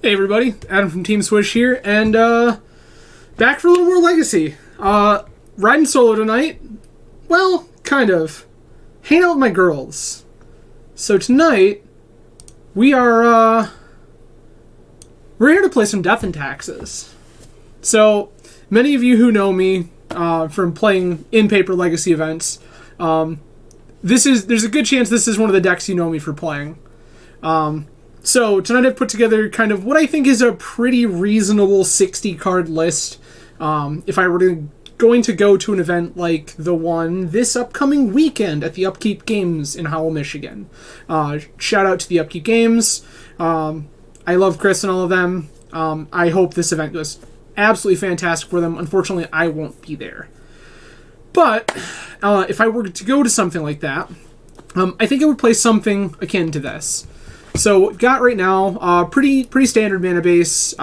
Hey everybody, Adam from Team Swish here, and back for a little more Legacy. Riding solo tonight. Well, kind of. Hanging out with my girls. So tonight, we're here to play some Death and Taxes. So, many of you who know me from playing in-paper Legacy events, there's a good chance this is one of the decks you know me for playing. So, tonight I've put together kind of what I think is a pretty reasonable 60-card list. If I were going to go to an event like the one this upcoming weekend at the Upkeep Games in Howell, Michigan. Shout out to the Upkeep Games. I love Chris and all of them. I hope this event goes absolutely fantastic for them. Unfortunately, I won't be there. But, if I were to go to something like that, I think I would play something akin to this. So what we've got right now, pretty standard mana base, 3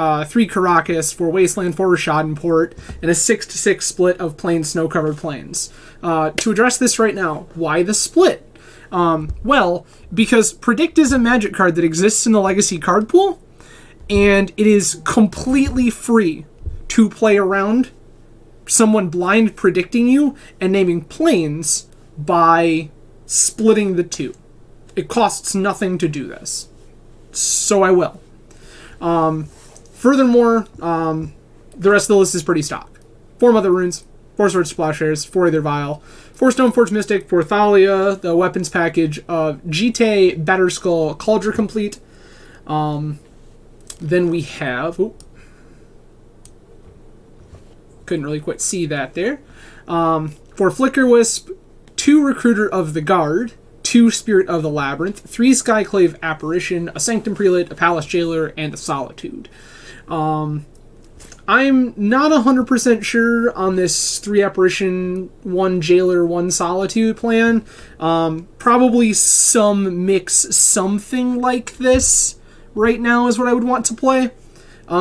Karakas, 4 Wasteland, 4 Rishadenport, and a 6-6 split of plain snow-covered plains. To address this right now, why the split? Well, because Predict is a magic card that exists in the Legacy card pool, and it is completely free to play around someone blind predicting you and naming plains by splitting the two. It costs nothing to do this. So I will. Furthermore, the rest of the list is pretty stock. 4 Mother Runes, 4 Sword Splashers, 4 Aether Vial, 4 Stoneforge Mystic, 4 Thalia, the weapons package of Jite, Batterskull, Cauldron Complete. Then we have... couldn't really quite see that there. 4 Flicker Wisp, 2 Recruiter of the Guard, 2 Spirit of the Labyrinth, 3 Skyclave Apparition, a Sanctum Prelate, a Palace Jailer, and a Solitude. I'm not 100% sure on this 3 Apparition, 1 Jailer, 1 Solitude plan. Probably some mix something like this right now is what I would want to play. But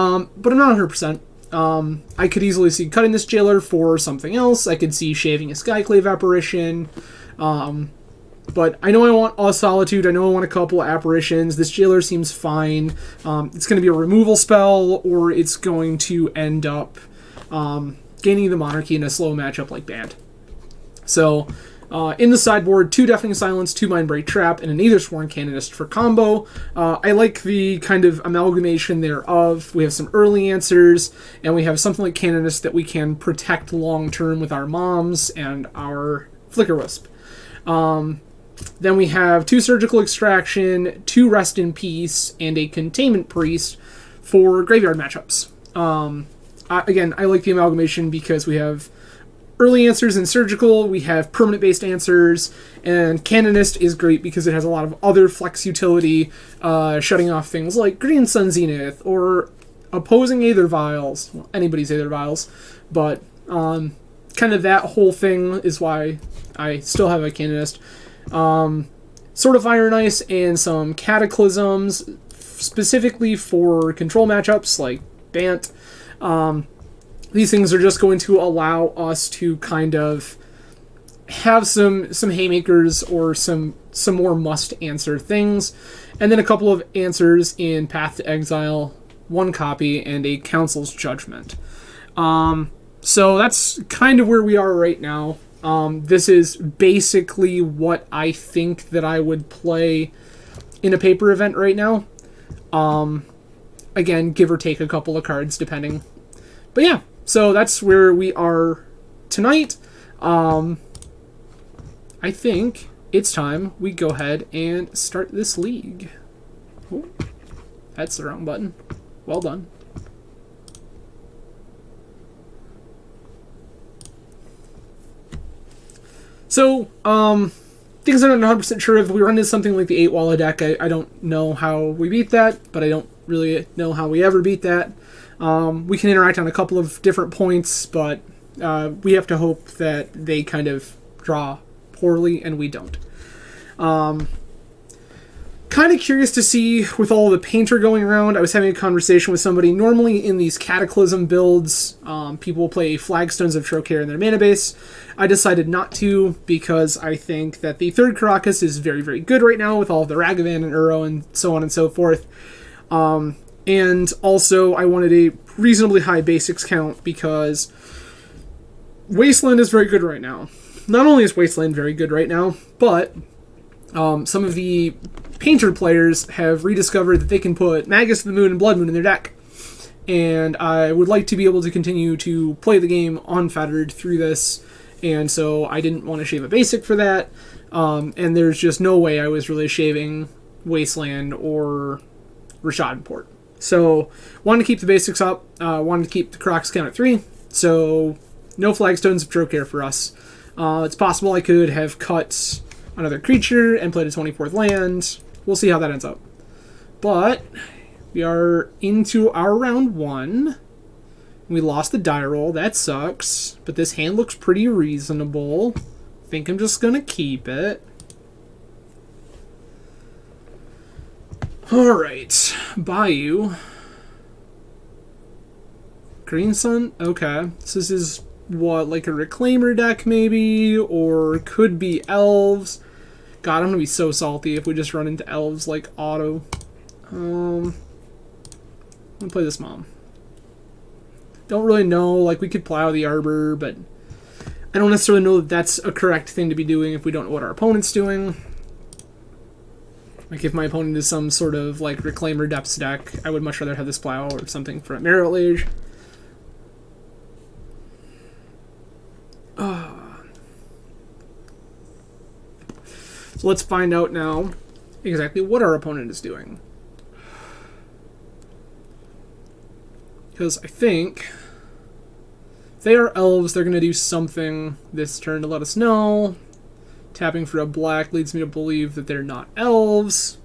I'm not 100%. I could easily see cutting this Jailer for something else. I could see shaving a Skyclave Apparition. But I know I want a Solitude, I know I want a couple Apparitions. This Jailer seems fine. It's going to be a removal spell, or it's going to end up gaining the Monarchy in a slow matchup like Band. So, in the sideboard, 2 Deafening Silence, 2 Mindbreak Trap, and an Aethersworn Canonist for combo. I like the kind of amalgamation thereof. We have some early answers, and we have something like Canonist that we can protect long-term with our Moms and our Flicker Wisp. Then we have 2 Surgical Extraction, 2 Rest in Peace, and a Containment Priest for graveyard matchups. Again, I like the amalgamation because we have early answers in Surgical, we have permanent-based answers, and Canonist is great because it has a lot of other flex utility, shutting off things like Green Sun Zenith, or opposing Aether Vials. Well, anybody's Aether Vials, but kind of that whole thing is why I still have a Canonist. Sort of Iron Ice and some Cataclysms, specifically for control matchups like Bant. These things are just going to allow us to kind of have some haymakers or some more must-answer things. And then a couple of answers in Path to Exile, 1 copy, and a Council's Judgment. So that's kind of where we are right now. This is basically what I think that I would play in a paper event right now. Again, give or take a couple of cards, depending. But yeah, so that's where we are tonight. I think it's time we go ahead and start this league. Ooh, that's the wrong button. Well done. So, things I'm not 100% sure if we run into something like the 8 Walla deck. I don't know how we beat that, but I don't really know how we ever beat that. We can interact on a couple of different points, but we have to hope that they kind of draw poorly and we don't. Kind of curious to see, with all the Painter going around, I was having a conversation with somebody. Normally in these Cataclysm builds, people play Flagstones of Trocare in their mana base. I decided not to, because I think that the 3rd Karakas is very, very good right now with all of the Ragavan and Uro and so on and so forth. And also, I wanted a reasonably high basics count because Wasteland is very good right now. Not only is Wasteland very good right now, but some of the Painter players have rediscovered that they can put Magus of the Moon and Blood Moon in their deck. And I would like to be able to continue to play the game unfettered through this, and so I didn't want to shave a basic for that. And there's just no way I was really shaving Wasteland or Rishadenport. So, wanted to keep the basics up, wanted to keep the Crocs count at 3, so no Flagstones of Trocare for us. It's possible I could have cut another creature and played a 24th land. We'll see how that ends up. But we are into our round 1. We lost the die roll. That sucks. But this hand looks pretty reasonable. I think I'm just going to keep it. Alright. Bayou. Green Sun? Okay. So this is what, like a Reclaimer deck maybe? Or could be Elves. God, I'm going to be so salty if we just run into Elves like auto. I'm going to play this Mom. Don't really know, like we could Plow the Arbor, but I don't necessarily know that that's a correct thing to be doing if we don't know what our opponent's doing. Like if my opponent is some sort of like Reclaimer Depths deck, I would much rather have this Plow or something for a Merit Age. So let's find out now exactly what our opponent is doing. Because I think if they are Elves, they're going to do something this turn to let us know. Tapping for a black leads me to believe that they're not Elves.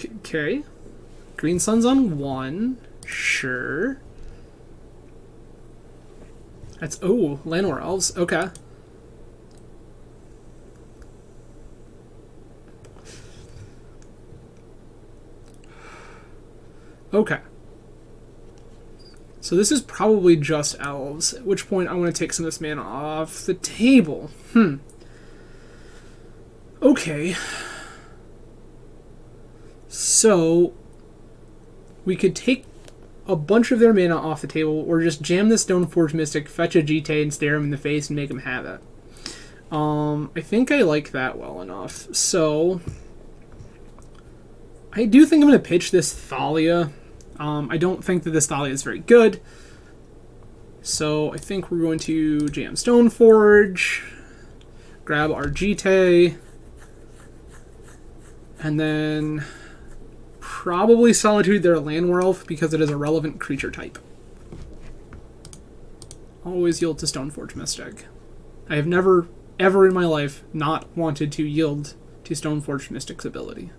Okay. Green Sun's on 1. Sure. That's... Oh, Llanowar Elves. Okay. Okay. So this is probably just Elves, at which point I want to take some of this mana off the table. Okay. So we could take a bunch of their mana off the table, or just jam the Stoneforge Mystic, fetch a GT, and stare him in the face and make him have it. I think I like that well enough. So I do think I'm going to pitch this Thalia. I don't think that this Thalia is very good. So I think we're going to jam Stoneforge, grab our GT, and then probably Solitude their Llanowar Elf because it is a relevant creature type. Always yield to Stoneforge Mystic. I have never, ever in my life not wanted to yield to Stoneforge Mystic's ability.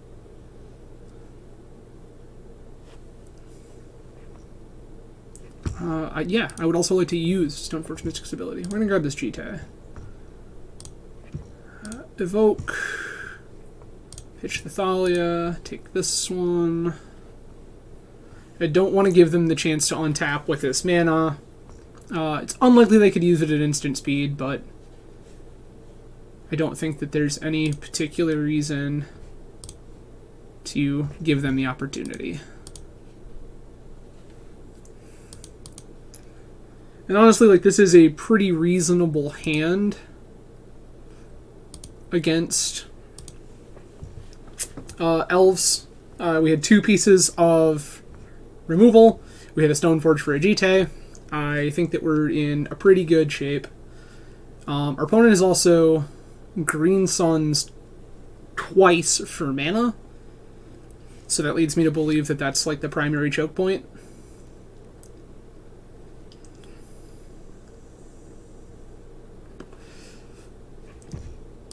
Yeah, I would also like to use Stoneforge Mystic's ability. We're going to grab this GT. Evoke. Pitch the Thalia. Take this one. I don't want to give them the chance to untap with this mana. It's unlikely they could use it at instant speed, but I don't think that there's any particular reason to give them the opportunity. And honestly, like, this is a pretty reasonable hand against Elves. We had 2 pieces of removal. We had a Stoneforge for a GT. I think that we're in a pretty good shape. Our opponent is also Green Suns twice for mana. So that leads me to believe that that's like the primary choke point.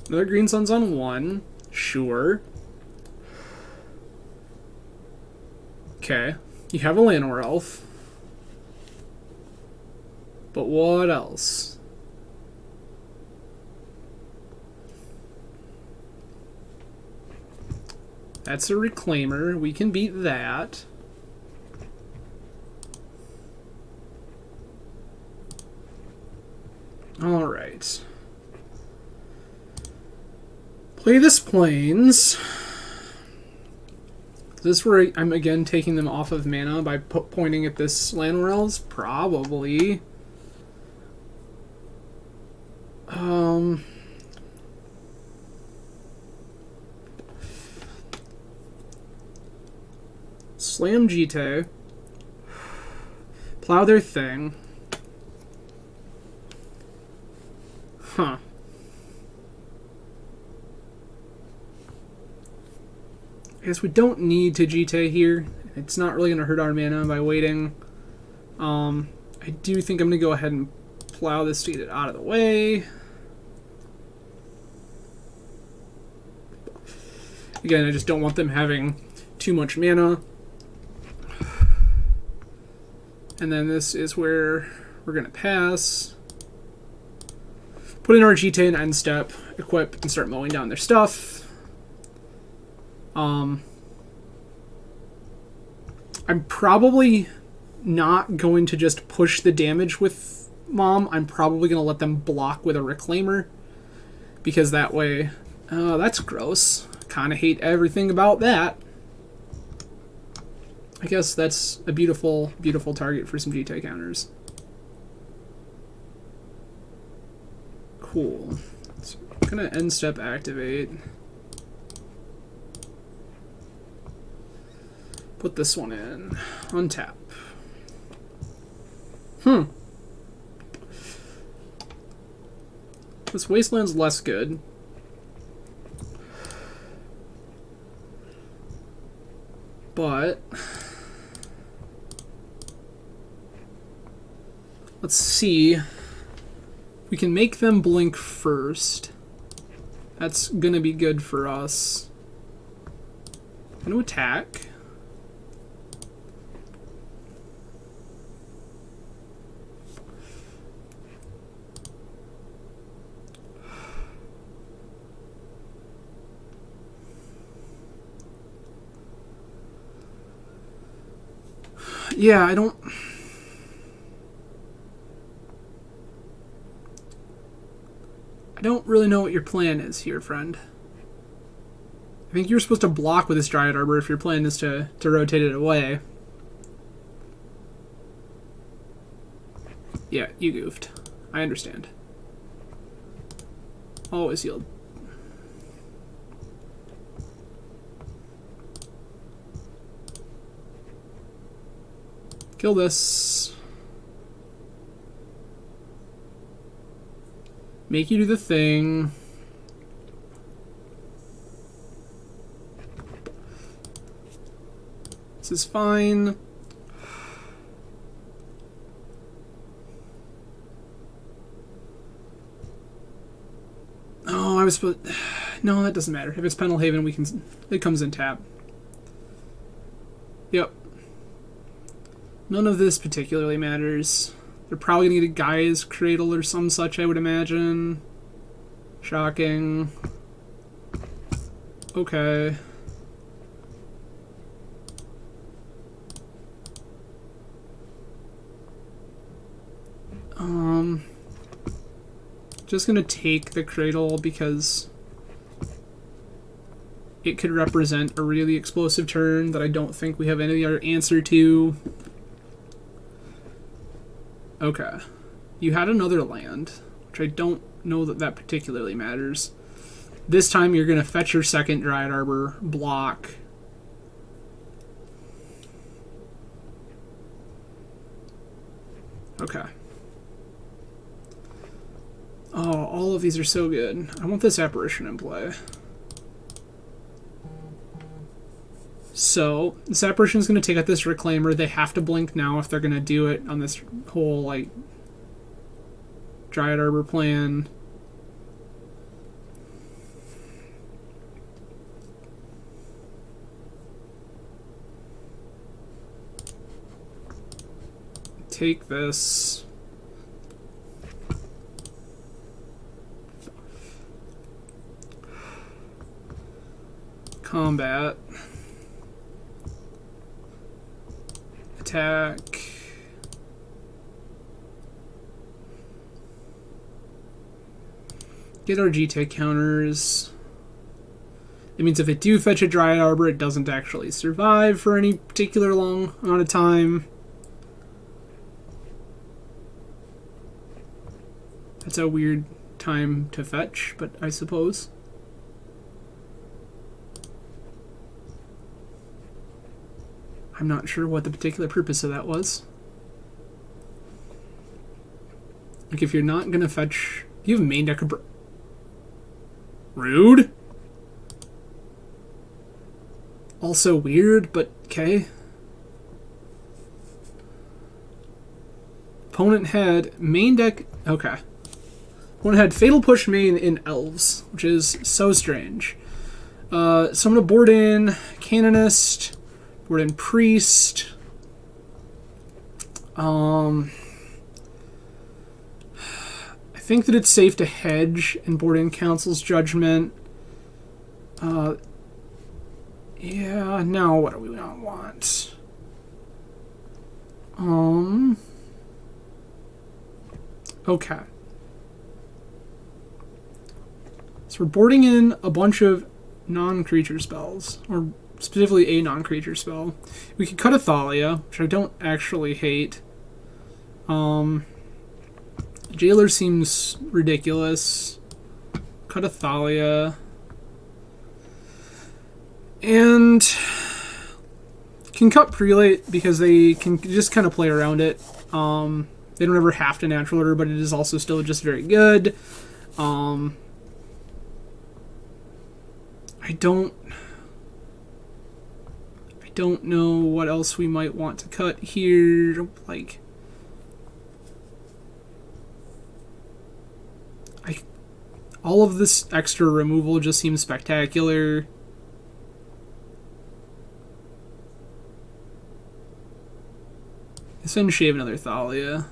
Another Green Sun's on 1. Sure. Okay. You have a Llanowar Elf. But what else? That's a Reclaimer. We can beat that. Alright. Play this Plains. Is this where I'm again taking them off of mana by pointing at this land worlds? Probably. Slam Jite. Plow their thing. Huh. I guess we don't need to Jite here. It's not really going to hurt our mana by waiting. I do think I'm going to go ahead and plow this to get it out of the way. Again, I just don't want them having too much mana. And then this is where we're going to pass. Put in our Jite in end step, equip, and start mowing down their stuff. I'm probably not going to just push the damage with Mom. I'm probably going to let them block with a Reclaimer. Because that way... Oh, that's gross. Kind of hate everything about that. I guess that's a beautiful, beautiful target for some Jite counters. Cool. So I'm going to end step activate. Put this one in. Untap. This Wasteland's less good. But... let's see. We can make them blink first. That's gonna be good for us. I'm gonna attack. Yeah, I don't really know what your plan is here, friend. I think you're supposed to block with this Dryad Arbor if your plan is to rotate it away. Yeah, you goofed. I understand. Always yield. Kill this. Make you do the thing. This is fine. Oh, I was supposed... No, that doesn't matter. If it's Pendelhaven, we can... It comes in tap. Yep. None of this particularly matters. They're probably going to get a Gaia's Cradle or some such, I would imagine. Shocking. Okay. Just going to take the Cradle because it could represent a really explosive turn that I don't think we have any other answer to. Okay. You had another land, which I don't know that particularly matters. This time you're going to fetch your second Dryad Arbor, block. Okay. Oh, all of these are so good. I want this Apparition in play. So, this Apparition is going to take out this Reclaimer. They have to blink now if they're going to do it on this whole, like, Dryad Arbor plan. Take this. Combat. Attack. Get our Jite counters. That means if it do fetch a Dryad Arbor, it doesn't actually survive for any particular long amount of time. That's a weird time to fetch, but I suppose. I'm not sure what the particular purpose of that was. Like, if you're not gonna fetch... You have main deck... Rude? Also weird, but okay. Opponent had main deck... Okay. Opponent had Fatal Push main in Elves, which is so strange. So I'm gonna board in Canonist, board in Priest. I think that it's safe to hedge and board in Council's Judgment. Yeah, now what do we not want? Okay. So we're boarding in a bunch of non-creature spells, or specifically a non-creature spell. We could cut a Thalia, which I don't actually hate. Jailer seems ridiculous. Cut a Thalia. And can cut Prelate because they can just kind of play around it. They don't ever have to natural order, but it is also still just very good. I don't know what else we might want to cut here. Like, all of this extra removal just seems spectacular. Let's then shave another Thalia.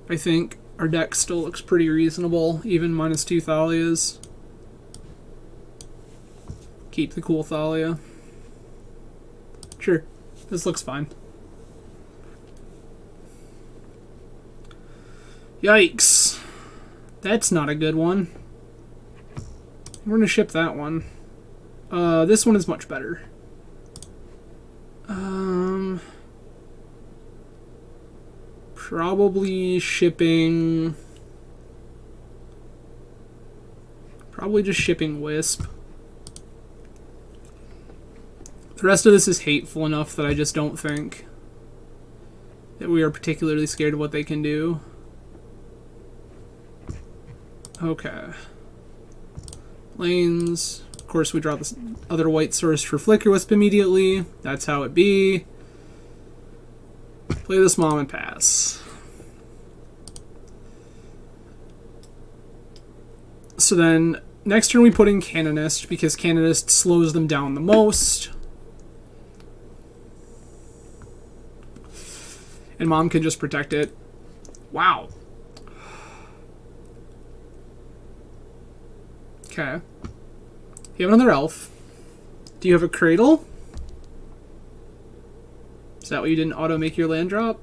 I think our deck still looks pretty reasonable, even minus 2 Thalias. Keep the cool Thalia. Sure, this looks fine. Yikes. That's not a good one. We're gonna ship that one. This one is much better. Probably shipping... Probably just shipping Wisp. The rest of this is hateful enough that I just don't think that we are particularly scared of what they can do. Okay. Lanes. Of course, we draw this other white source for Flicker Wisp immediately. That's how it be. Play this mom and pass. So then, next turn we put in Canonist, because Canonist slows them down the most. And mom can just protect it. Wow. Okay. You have another elf. Do you have a Cradle? Is that why you didn't auto-make your land drop?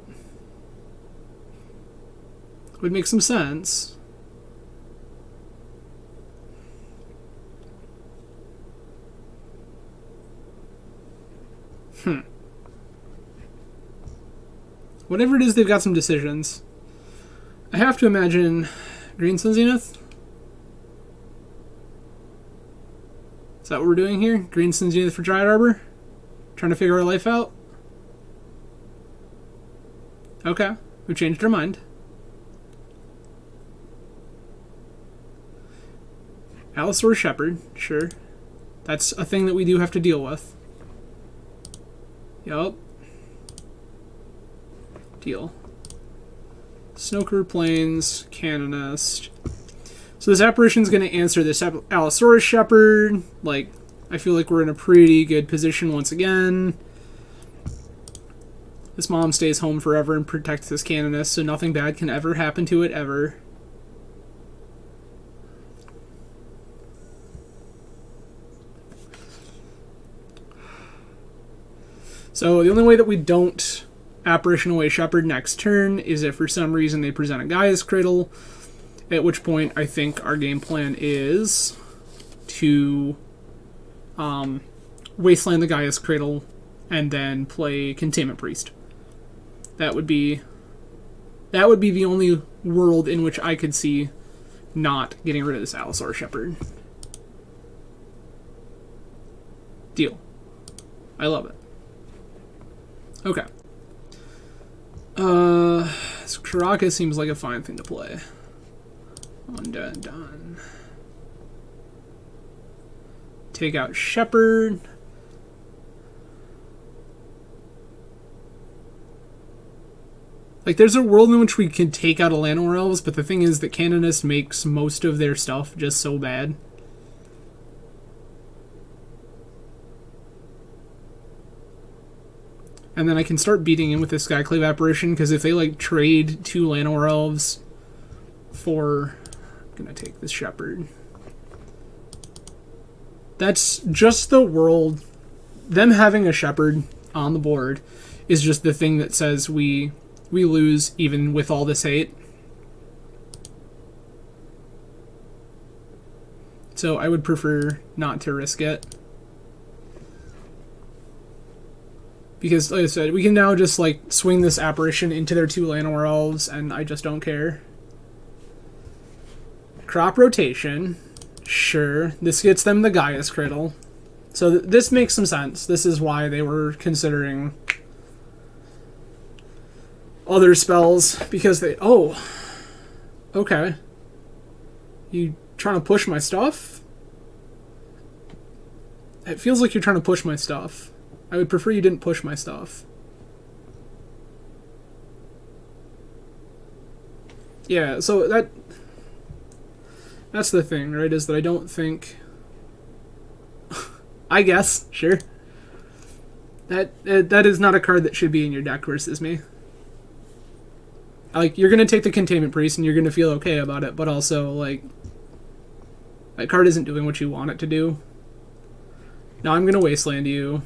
Would make some sense. Whatever it is, they've got some decisions. I have to imagine Green Sun Zenith? Is that what we're doing here? Green Sun Zenith for Dryad Arbor? Trying to figure our life out? Okay, we changed our mind. Allosaur Shepherd, sure. That's a thing that we do have to deal with. Yup. Deal. Snoker Plains, Canonist. So this apparition's going to answer this Allosaurus Shepherd. Like, I feel like we're in a pretty good position once again. This mom stays home forever and protects this Canonist, so nothing bad can ever happen to it, ever. So the only way that we don't Apparition Away Shepherd next turn is if for some reason they present a Gaia's Cradle, at which point I think our game plan is to Wasteland the Gaia's Cradle and then play Containment Priest. That would be the only world in which I could see not getting rid of this Allosaur Shepherd. Deal. I love it. Okay. So Karaka seems like a fine thing to play. Done. Take out Shepherd. Like, there's a world in which we could take out a Llanowar Elves, but the thing is that Canonist makes most of their stuff just so bad. And then I can start beating in with this Skyclave Apparition, because if they, like, trade 2 Llanowar Elves for... I'm gonna take this Shepherd. That's just the world. Them having a Shepherd on the board is just the thing that says we lose even with all this hate. So I would prefer not to risk it. Because, like I said, we can now just, like, swing this Apparition into their 2 Llanowar Elves, and I just don't care. Crop Rotation. Sure. This gets them the Gaia's Cradle. So this makes some sense. This is why they were considering other spells, because they... Oh. Okay. You trying to push my stuff? It feels like you're trying to push my stuff. I would prefer you didn't push my stuff. Yeah, so that's the thing, right, is that I don't think... I guess, sure. That is not a card that should be in your deck versus me. Like, you're going to take the Containment Priest and you're going to feel okay about it, but also, like, that card isn't doing what you want it to do. Now I'm going to Wasteland you.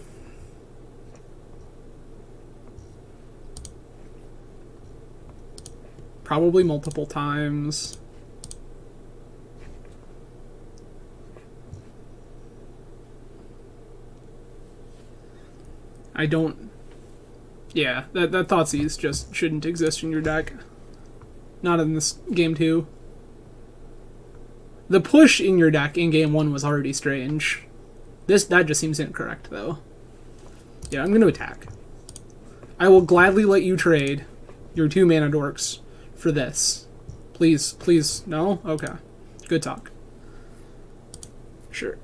Probably multiple times. I don't... Yeah, that Thoughtseize just shouldn't exist in your deck. Not in this game 2. The push in your deck in game 1 was already strange. That just seems incorrect, though. Yeah, I'm going to attack. I will gladly let you trade your 2 mana dorks for this. Please, please, no? Okay. Good talk. Sure.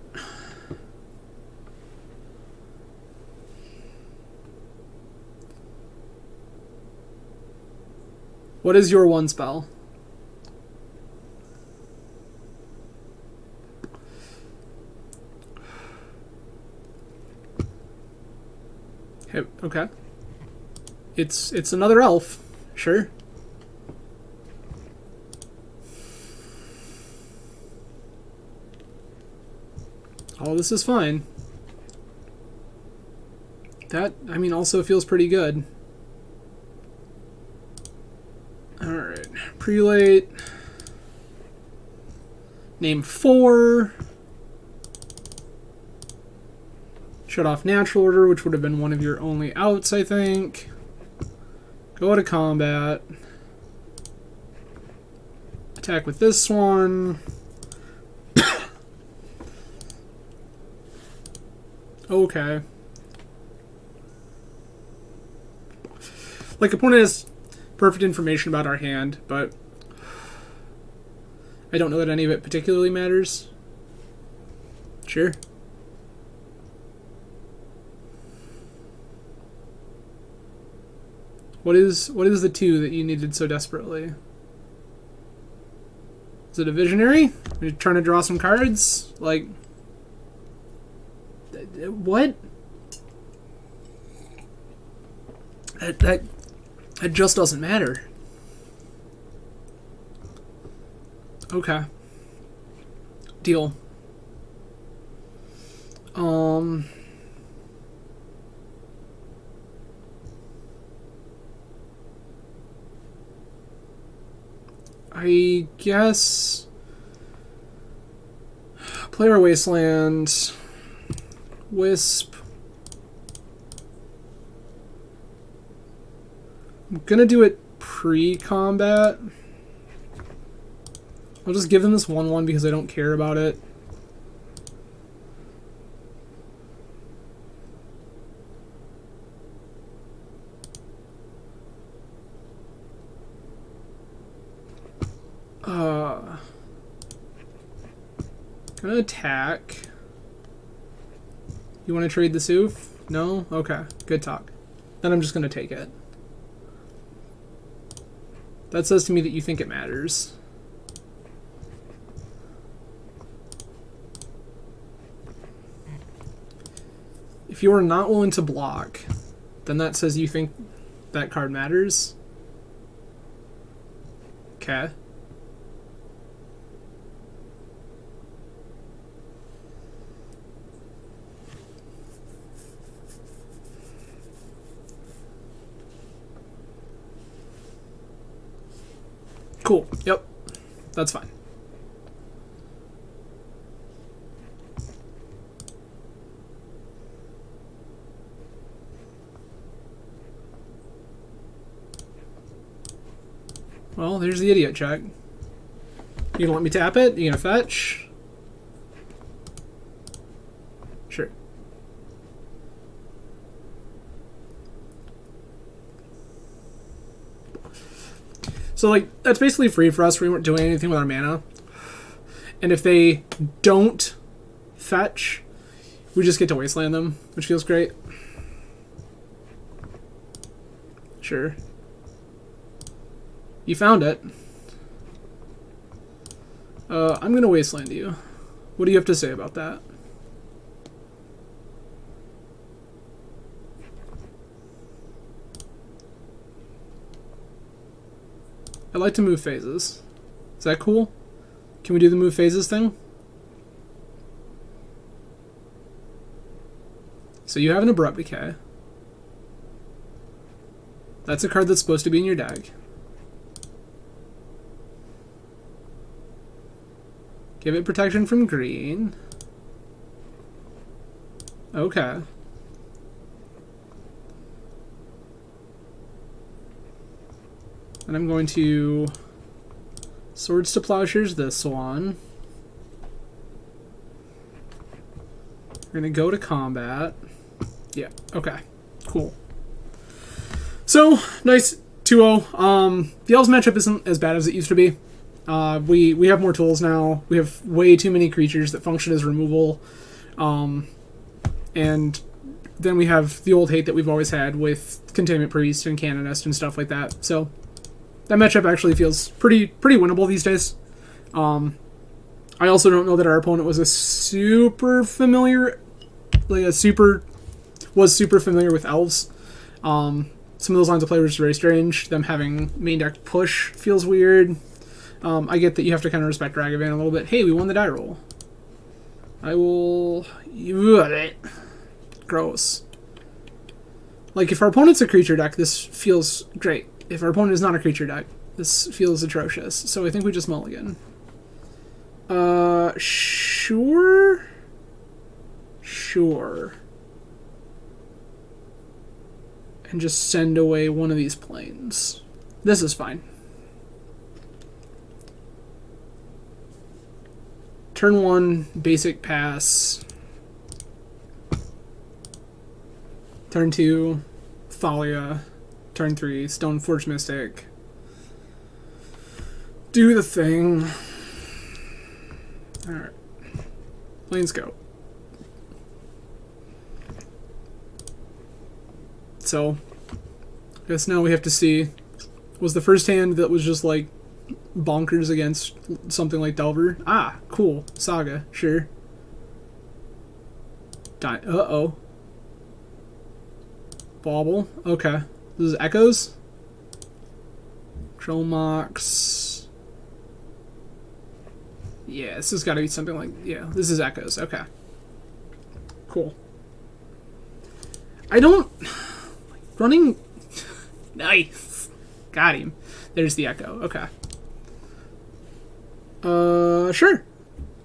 What is your 1 spell? Okay. It's another elf. Sure. All this is fine. That, I mean, also feels pretty good. Alright. Prelate. Name 4. Shut off Natural Order, which would have been one of your only outs, I think. Go to combat. Attack with this one. Okay. Like, opponent has perfect information about our hand, but I don't know that any of it particularly matters. Sure. What is the 2 that you needed so desperately? Is it a Visionary? Are you trying to draw some cards? Like, what? That just doesn't matter. Okay. Deal. I guess Play our Wasteland. Wisp. I'm gonna do it pre-combat. I'll just give them this 1/1 because I don't care about it. Gonna attack. You want to trade the Soof? No? Okay, good talk. Then I'm just gonna take it. That says to me that you think it matters. If you are not willing to block, then that says you think that card matters. Okay. Cool. Yep. That's fine. Well, there's the idiot check. You gonna let me tap it? You gonna fetch? Sure. So, like, that's basically free for us. We weren't doing anything with our mana. And if they don't fetch, we just get to wasteland them, which feels great. Sure. You found it. I'm gonna wasteland you. What do you have to say about that? I like to move phases. Is that cool? Can we do the move phases thing? So you have an Abrupt Decay. That's a card that's supposed to be in your deck. Give it protection from green. Okay. And I'm going to Swords to Plowshares this one. We're going to go to combat. Yeah, okay. Cool. So, nice 2-0. The Elves matchup isn't as bad as it used to be. We have more tools now. We have way too many creatures that function as removal. And then we have the old hate that we've always had with Containment Priest and Canonist and stuff like that. So that matchup actually feels pretty winnable these days. I also don't know that our opponent was super familiar with Elves. Some of those lines of play were just very strange. Them having main deck push feels weird. I get that you have to kind of respect Ragavan a little bit. Hey, we won the die roll. I will... Gross. Like, if our opponent's a creature deck, this feels great. If our opponent is not a creature deck, this feels atrocious. So I think we just mulligan. Sure? Sure. And just send away one of these planes. This is fine. Turn 1, basic pass. Turn 2, Thalia. Turn 3, Stoneforge Mystic. Do the thing. Alright. Planes go. So, I guess now we have to see, was the first hand that was just like bonkers against something like Delver? Ah, cool. Saga, sure. Uh-oh. Bauble, okay. This is Echoes? Trollmox. Yeah, this has got to be something like, yeah, this is Echoes, okay. Cool. I don't... Running... Nice. Got him. There's the Echo. Okay. Sure.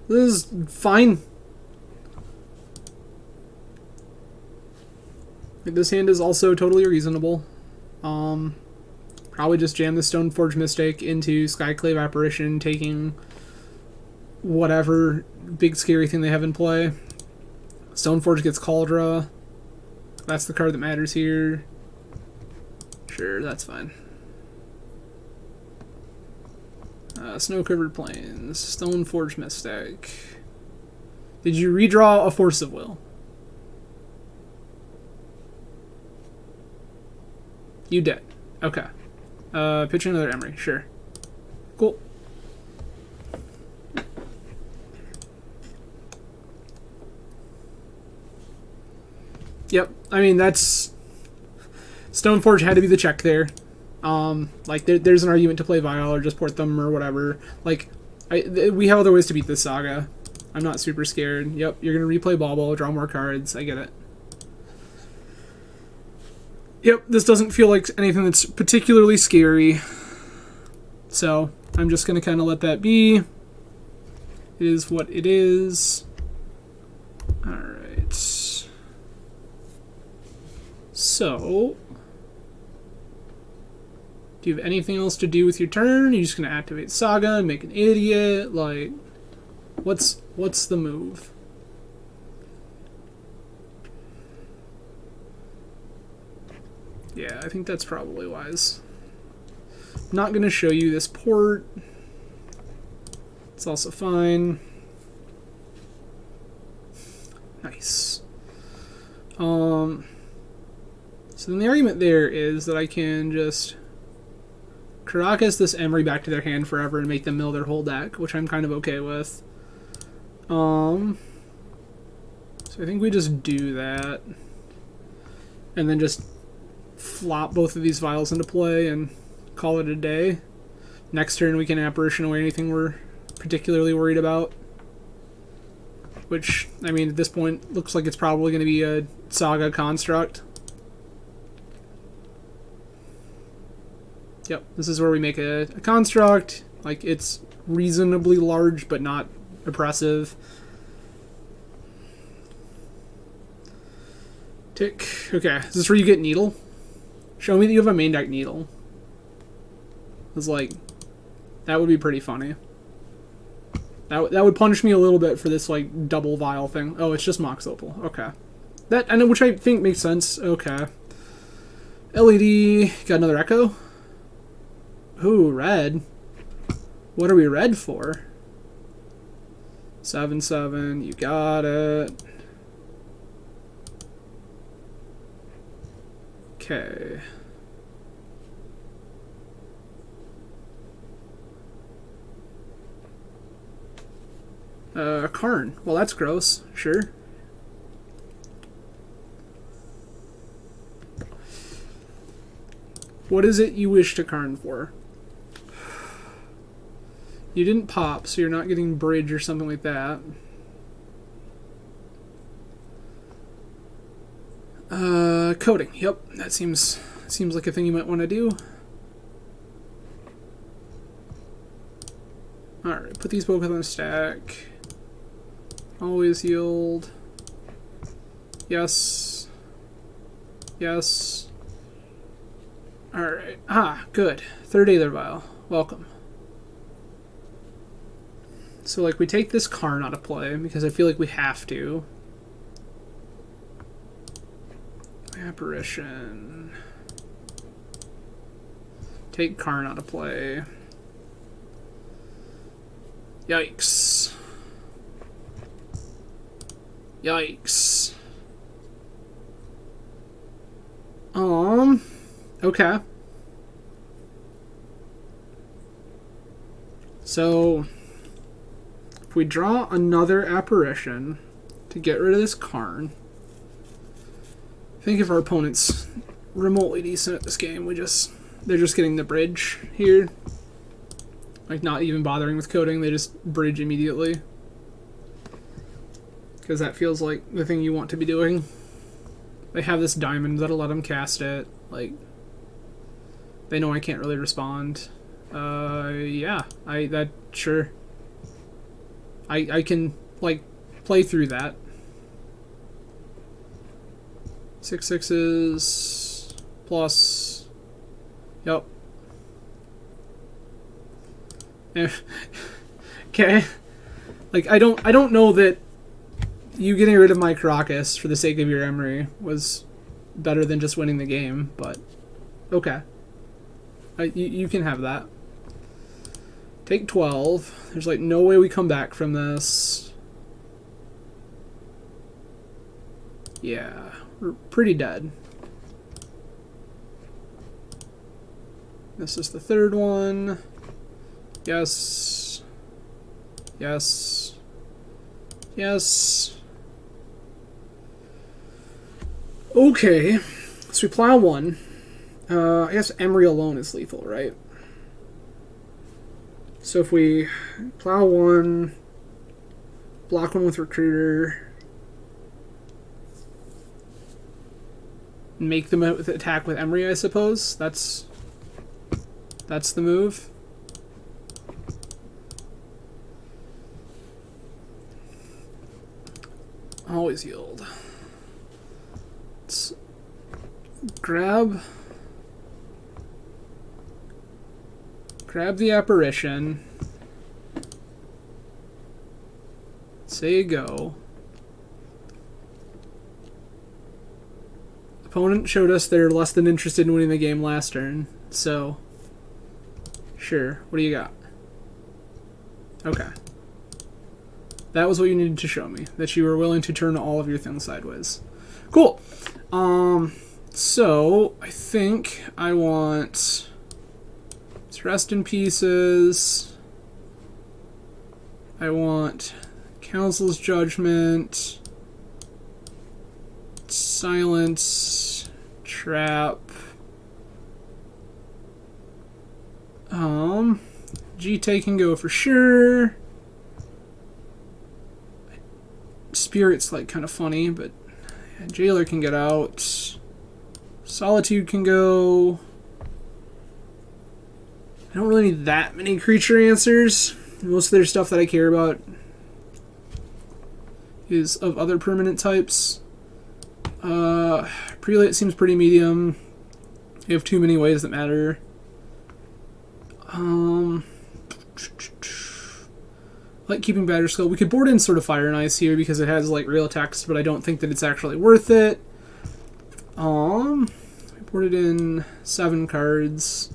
This is fine. This hand is also totally reasonable. Probably just jam the Stoneforge Mystic into Skyclave Apparition, taking whatever big scary thing they have in play. Stoneforge gets Cauldra. That's the card that matters here. Sure, that's fine. Snow-covered plains. Stoneforge Mystic. Did you redraw a Force of Will? You did. Okay. Pitching another Emery. Sure. Cool. Yep. I mean, that's... Stoneforge had to be the check there. Like, there's an argument to play Vial or just port them or whatever. Like, we have other ways to beat this saga. I'm not super scared. Yep, you're going to replay Bauble, draw more cards. I get it. Yep, this doesn't feel like anything that's particularly scary. So, I'm just going to kind of let that be. It is what it is. Alright. So... do you have anything else to do with your turn? You're just going to activate Saga and make an idiot? Like, what's the move? Yeah, I think that's probably wise. I'm not going to show you this port. It's also fine. Nice. So then the argument there is that I can just Caracas this Emery back to their hand forever and make them mill their whole deck, which I'm kind of okay with. So I think we just do that. And then just flop both of these vials into play and call it a day. Next turn we can Apparition away anything we're particularly worried about. Which, I mean, at this point, looks like it's probably going to be a Saga Construct. Yep, this is where we make a construct. Like, it's reasonably large, but not oppressive. Tick. Okay, is this where you get Needle? Show me that you have a main deck Needle. It's like, that would be pretty funny. That would punish me a little bit for this, like, double vial thing. Oh, it's just Mox Opal. Okay. That, I know, which I think makes sense. Okay. LED, got another Echo. Ooh, red. What are we red for? 7/7, you got it. Okay. Karn. Well, that's gross. Sure. What is it you wish to Karn for? You didn't pop, so you're not getting bridge or something like that. Coding. Yep, that seems like a thing you might want to do. Alright, put these both on the stack. Always yield. Yes. Yes. Alright. Ah, good. Third Aether Vial. Welcome. So, like, we take this Karn out of play, because I feel like we have to. Apparition. Take Karn out of play. Yikes. Yikes. Okay. So, if we draw another Apparition to get rid of this Karn, I think if our opponent's remotely decent at this game, they're just getting the bridge here. Like, not even bothering with coding, they just bridge immediately. Because that feels like the thing you want to be doing. They have this diamond that'll let them cast it. Like, they know I can't really respond. Yeah, sure. I can, like, play through that. 6 6s plus. Yep. Okay. Like, I don't know that you getting rid of my Caracas for the sake of your Emery was better than just winning the game, but okay. You can have that. Take 12. There's like no way we come back from this. Yeah, we're pretty dead. This is the third one. Yes. Yes. Yes. Okay. So we plow one. I guess Emery alone is lethal, right? So if we plow one, block one with Recruiter, make them attack with Emery, I suppose. That's the move. Always yield. Let's grab the apparition. Say go. Opponent showed us they're less than interested in winning the game last turn, so sure. What do you got? Okay. That was what you needed to show me, that you were willing to turn all of your things sideways. Cool. So I think I want Rest in Pieces. I want Council's Judgment, Silence, Trap. G-Tay can go for sure. Spirit's like kind of funny, but yeah, Jailer can get out. Solitude can go. I don't really need that many creature answers. Most of their stuff that I care about is of other permanent types. Prelate seems pretty medium. You have too many ways that matter. I like keeping Batterskull. We could board in sort of Fire and Ice here because it has like real text, but I don't think that it's actually worth it. We boarded in 7 cards.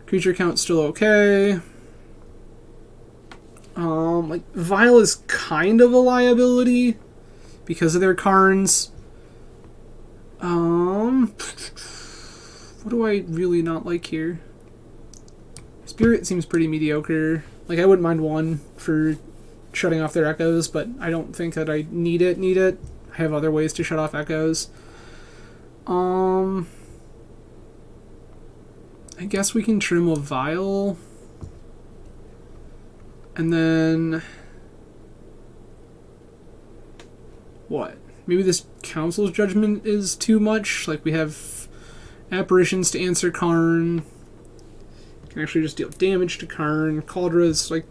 Creature count's still okay. Like Vile is kind of a liability because of their Karns. What do I really not like here? Spirit seems pretty mediocre. Like, I wouldn't mind 1 for shutting off their echoes, but I don't think that I need it. I have other ways to shut off echoes. I guess we can trim a Vile. And then what? Maybe this Council's Judgment is too much. Like, we have Apparitions to answer Karn. Can actually just deal damage to Karn. Caldra's like,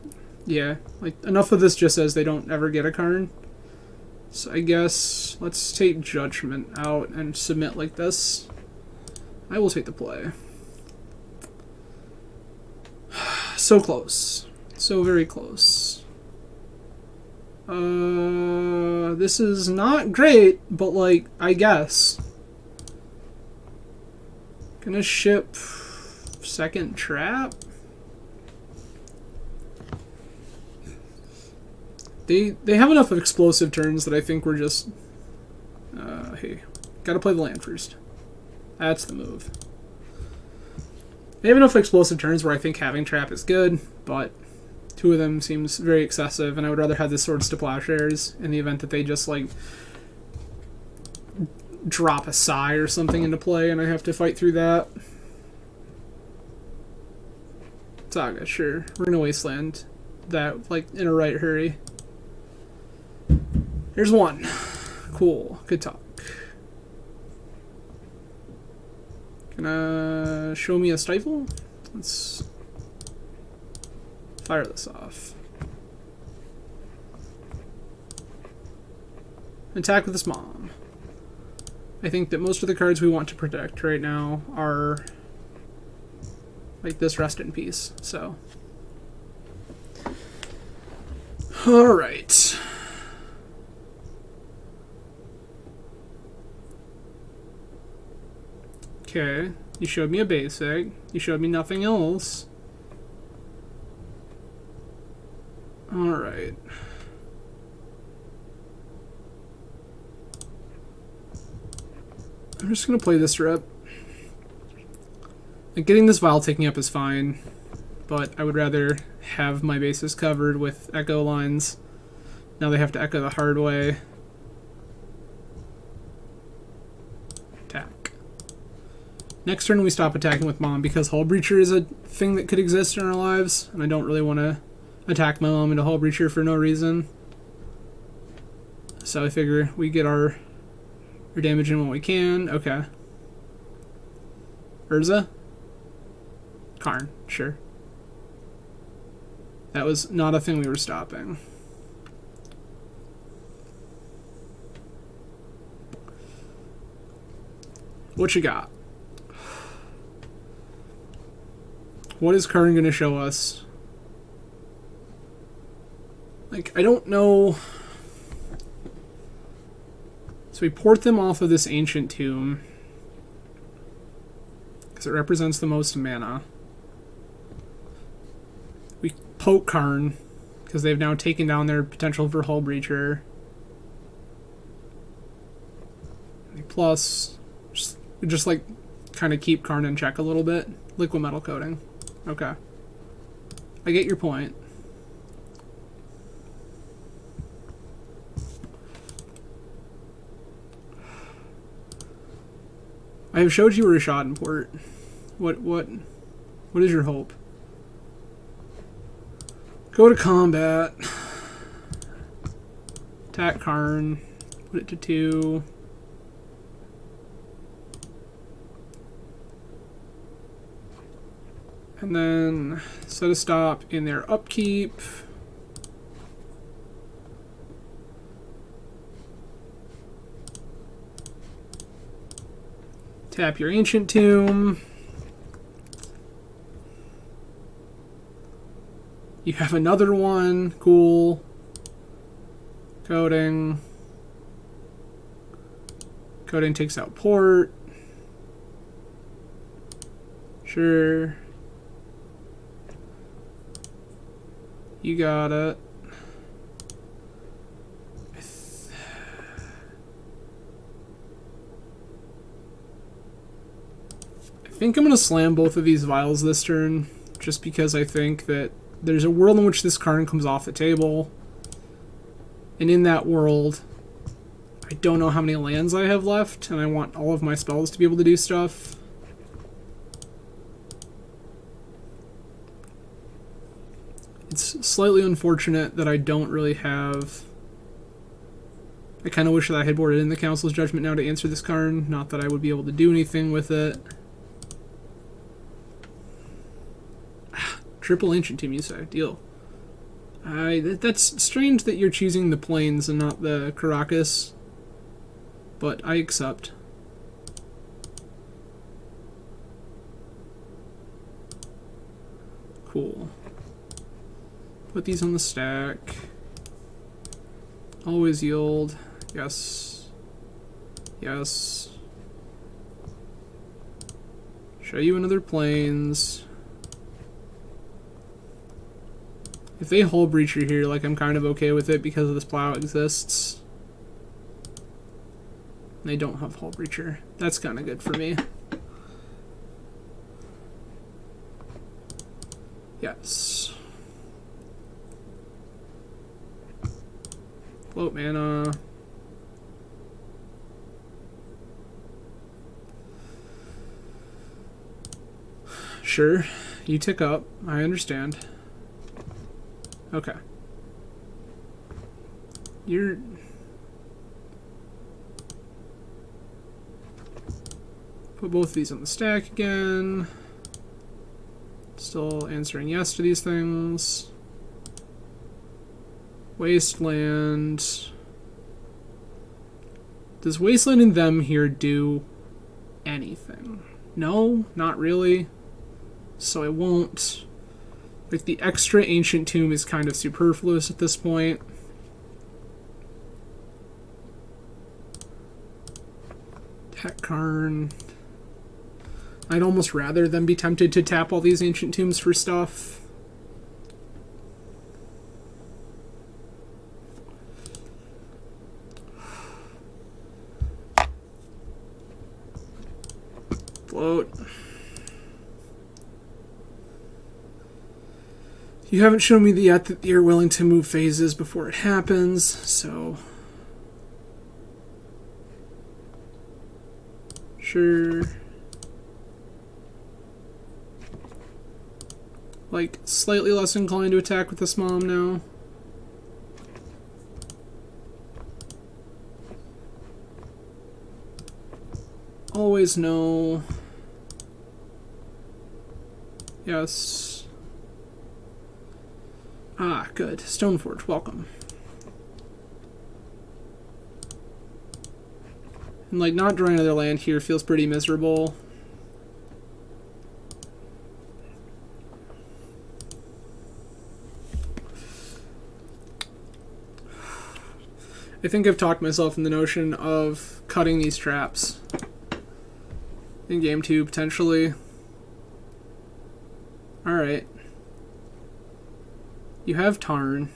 yeah, like enough of this just says they don't ever get a Karn. So I guess let's take Judgment out and submit like this. I will take the play. So close. So very close. This is not great, but like, I guess. Gonna ship second trap. They have enough of explosive turns that I think we're just hey, gotta play the land first. That's the move. They have enough explosive turns where I think having trap is good, but 2 of them seems very excessive, and I would rather have the Swords to Plowshares in the event that they just like drop a Sigh or something into play and I have to fight through that. Saga, sure. We're gonna wasteland that like in a right hurry. There's 1. Cool. Good talk. Gonna show me a Stifle? Let's fire this off. Attack with this mom. I think that most of the cards we want to protect right now are like this Rest in Peace, so. Alright. Okay, you showed me a basic. You showed me nothing else. Alright. I'm just gonna play this rep. Like, getting this vial taking up is fine, but I would rather have my bases covered with echo lines. Now they have to echo the hard way. Attack. Next turn we stop attacking with mom because Hull Breacher is a thing that could exist in our lives, and I don't really want to attack my mom into Hull Breacher for no reason. So I figure we get our damage in when we can. Okay. Urza? Karn, sure. That was not a thing we were stopping. What you got? What is Karn going to show us? Like, I don't know. So we port them off of this Ancient Tomb because it represents the most mana. We poke Karn because they've now taken down their potential for Hull Breacher. Plus, just like kind of keep Karn in check a little bit. Liquid Metal Coating. Okay. I get your point. I have showed you a Rashad port. What is your hope? Go to combat. Attack Karn. Put it to 2. And then set a stop in their upkeep. Tap your Ancient Tomb. You have another one. Cool. Coding. Coding takes out port. Sure. You got it. I think I'm going to slam both of these vials this turn, just because I think that there's a world in which this Karn comes off the table. And in that world, I don't know how many lands I have left, and I want all of my spells to be able to do stuff. It's slightly unfortunate that I don't really have... I kind of wish that I had boarded in the Council's Judgment now to answer this Karn, not that I would be able to do anything with it. Triple Ancient Tomb, you say. Deal. That's strange that you're choosing the Plains and not the Caracas, but I accept. Cool. Put these on the stack. Always yield. Yes. Yes. Show you another Plains. If they Hull Breacher here, like, I'm kind of okay with it because of this plow exists. They don't have Hull Breacher. That's kind of good for me. Yes. Float mana. Sure. You tick up. I understand. Okay. You're... Put both of these on the stack again. Still answering yes to these things. Wasteland. Does Wasteland and them here do anything? No, not really. So I won't. Like, the extra Ancient Tomb is kind of superfluous at this point. Attack Karn. I'd almost rather them be tempted to tap all these Ancient Tombs for stuff. Float. You haven't shown me yet that you're willing to move phases before it happens, so... Sure. Like, slightly less inclined to attack with this mom now. Always no. Yes. Ah, good. Stoneforge, welcome. And, like, not drawing another land here feels pretty miserable. I think I've talked myself in the notion of cutting these traps in game 2, potentially. Alright. You have Tarn.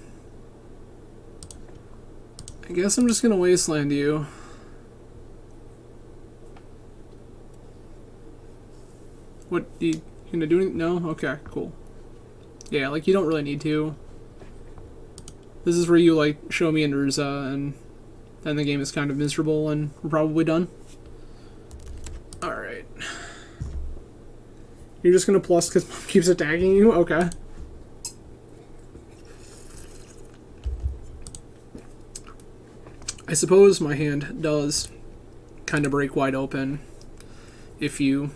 I guess I'm just gonna wasteland you. What, you gonna do anything? No? Okay, cool. Yeah, like, you don't really need to. This is where you, like, show me and Urza, and then the game is kind of miserable, and we're probably done. Alright. You're just gonna plus because Mom keeps attacking you? Okay. I suppose my hand does kind of break wide open if you...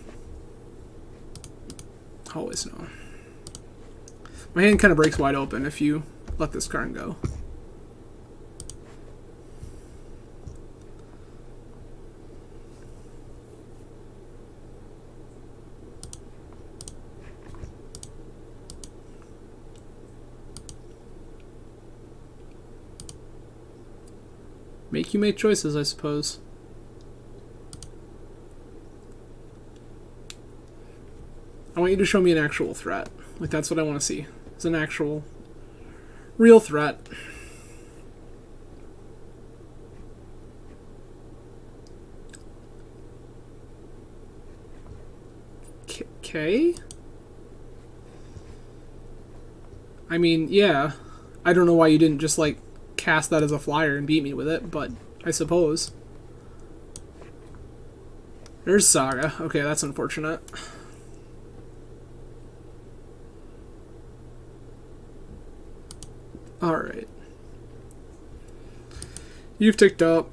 Always know. My hand kind of breaks wide open if you let this card go. Make you make choices, I suppose. I want you to show me an actual threat. Like, that's what I want to see. It's an actual, real threat. Okay. I mean, yeah. I don't know why you didn't just, like, cast that as a flyer and beat me with it, but I suppose. There's Saga. Okay, that's unfortunate. Alright. You've ticked up.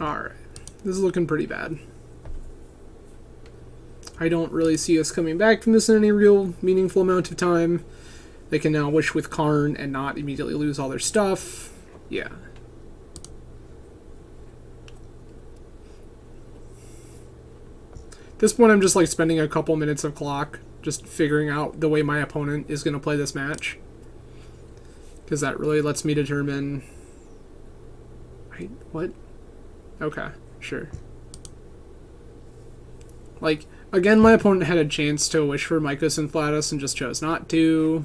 Alright. This is looking pretty bad. I don't really see us coming back from this in any real meaningful amount of time. They can now wish with Karn and not immediately lose all their stuff. Yeah. At this point, I'm just like spending a couple minutes of clock just figuring out the way my opponent is going to play this match. Because that really lets me determine... Wait, what? Okay, sure. Like, again, my opponent had a chance to wish for Mycos and Flatus and just chose not to.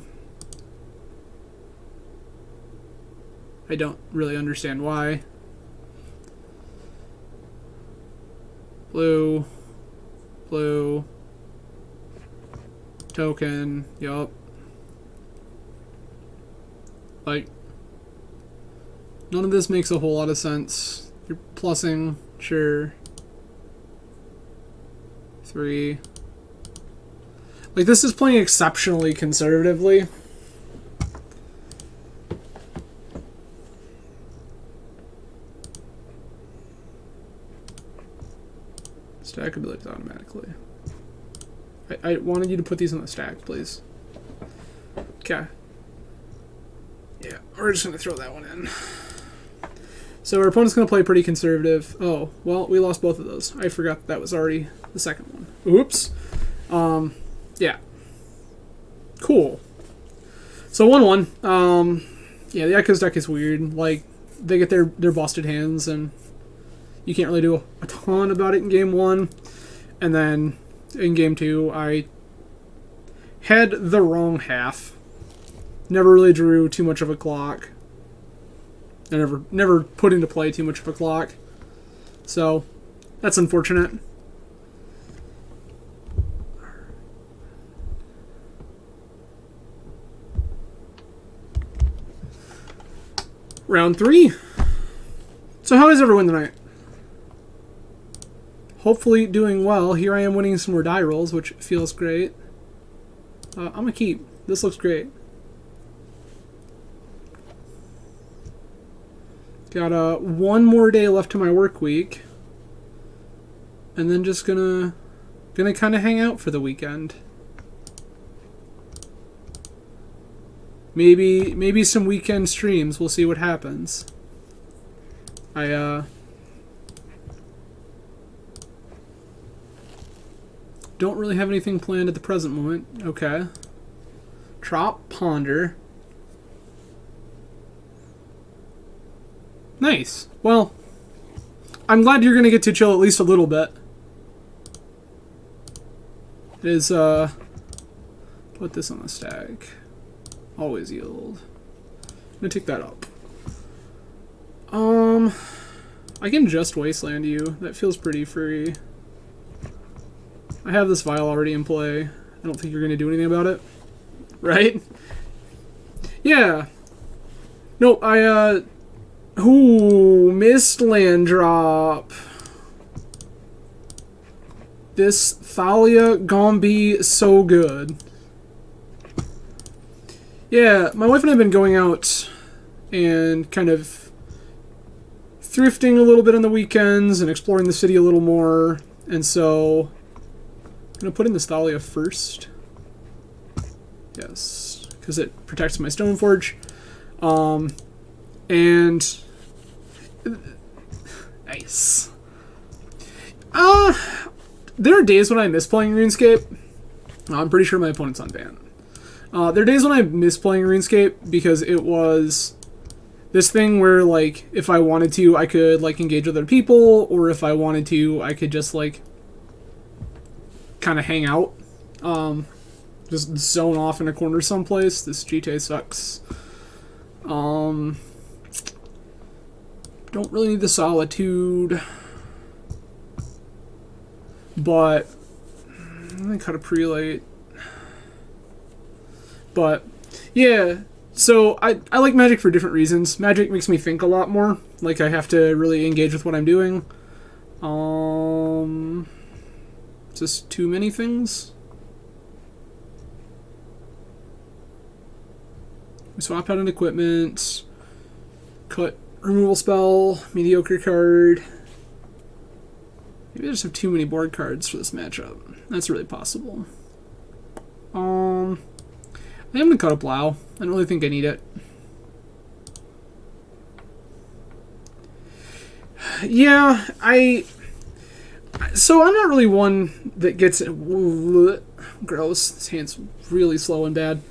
I don't really understand why. Blue. Blue. Token. Yup. Like, none of this makes a whole lot of sense. You're plussing, sure. 3. Like, this is playing exceptionally conservatively. Stack abilities automatically. I wanted you to put these on the stack, please. Okay. Yeah, we're just going to throw that one in. So our opponent's going to play pretty conservative. Oh, well, we lost both of those. I forgot that was already the second one. Oops. Yeah. Cool. So 1-1. Yeah, the Echoes deck is weird. Like, they get their busted hands, and you can't really do a ton about it in game 1. And then in game 2, I had the wrong half. Never really drew too much of a clock. I never put into play too much of a clock. So, that's unfortunate. Round 3. So how is everyone tonight? Hopefully doing well. Here I am winning some more die rolls, which feels great. I'm gonna keep. This looks great. Got one more day left to my work week, and then just gonna kind of hang out for the weekend. Maybe some weekend streams. We'll see what happens. I don't really have anything planned at the present moment. Okay. Trop Ponder. Nice. Well, I'm glad you're gonna get to chill at least a little bit. It is, put this on the stack. Always yield. I'm gonna take that up. I can just wasteland you. That feels pretty free. I have this vial already in play. I don't think you're gonna do anything about it. Right? Yeah. No, ooh, missed land drop. This Thalia gon' be so good. Yeah, my wife and I have been going out and kind of thrifting a little bit on the weekends and exploring the city a little more. And so I'm going to put in this Thalia first. Yes, because it protects my Stoneforge. And nice. There are days when I miss playing RuneScape. I'm pretty sure my opponent's on ban. There are days when I miss playing RuneScape because it was this thing where, like, if I wanted to, I could, like, engage with other people, or if I wanted to, I could just, like, kind of hang out. Just zone off in a corner someplace. This GTA sucks. Don't really need the solitude. But I'm gonna cut a prelate. But yeah, so I like Magic for different reasons. Magic makes me think a lot more. Like, I have to really engage with what I'm doing. Just too many things. We swap out an equipment. Cut removal spell. Mediocre card. Maybe I just have too many board cards for this matchup. That's really possible. I think I'm gonna cut a Plow. I don't really think I need it. Yeah, so I'm not really one that gets gross. This hand's really slow and bad.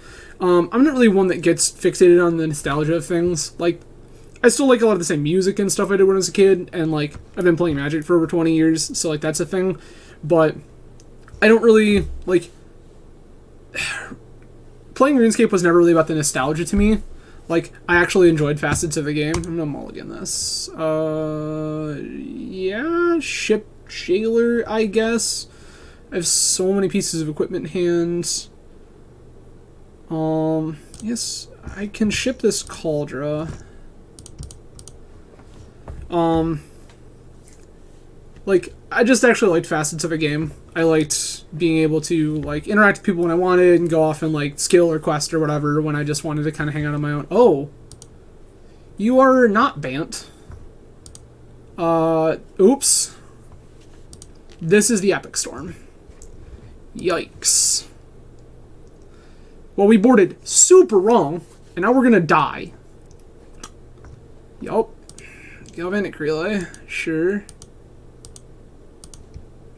I'm not really one that gets fixated on the nostalgia of things. Like, I still like a lot of the same music and stuff I did when I was a kid, and, like, I've been playing Magic for over 20 years, so, like, that's a thing. But I don't really, like, playing RuneScape was never really about the nostalgia to me. Like, I actually enjoyed facets of the game. I'm gonna mulligan this. Yeah, Ship Jailer, I guess. I have so many pieces of equipment in hand. Yes, I can ship this Cauldra. Like, I just actually liked facets of a game. I liked being able to, like, interact with people when I wanted and go off and, like, skill or quest or whatever when I just wanted to kind of hang out on my own. Oh. You are not Bant. Oops. This is the Epic Storm. Yikes. Well, we boarded super wrong, and now we're gonna die. Yup. Galvanic Relay. Sure.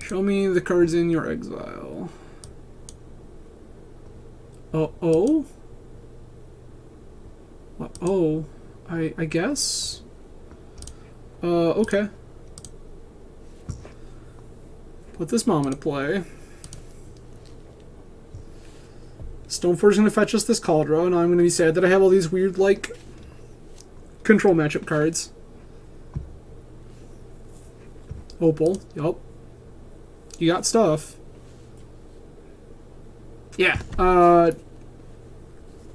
Show me the cards in your exile. Uh-oh? Oh, I guess? Okay. Put this mom into play. Stoneforge is going to fetch us this Cauldron, and I'm going to be sad that I have all these weird, like, control matchup cards. Opal, yup. You got stuff. Yeah,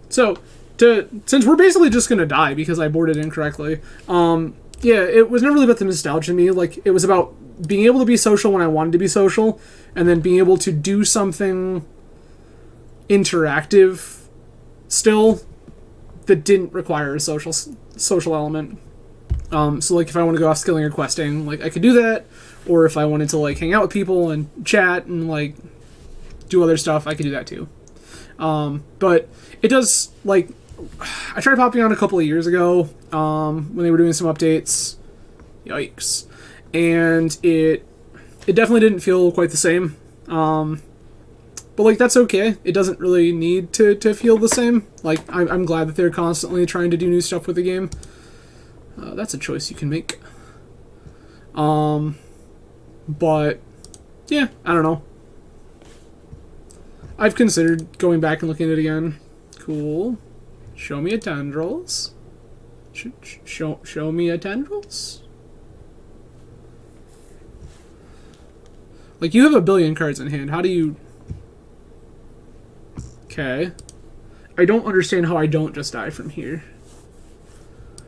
so, since we're basically just going to die because I boarded incorrectly, yeah, it was never really about the nostalgia to me. Like, it was about being able to be social when I wanted to be social, and then being able to do something interactive still that didn't require a social element. So, like, if I want to go off skilling or questing, like, I could do that, or if I wanted to, like, hang out with people and chat and, like, do other stuff, I could do that too. But it does, like, I tried popping on a couple of years ago when they were doing some updates. Yikes. And it definitely didn't feel quite the same. But, like, that's okay. It doesn't really need to feel the same. Like, I'm glad that they're constantly trying to do new stuff with the game. That's a choice you can make. But, yeah, I don't know. I've considered going back and looking at it again. Cool. Show me a tendrils. Show me a tendrils. Like, you have a billion cards in hand. How do you... Okay. I don't understand how I don't just die from here.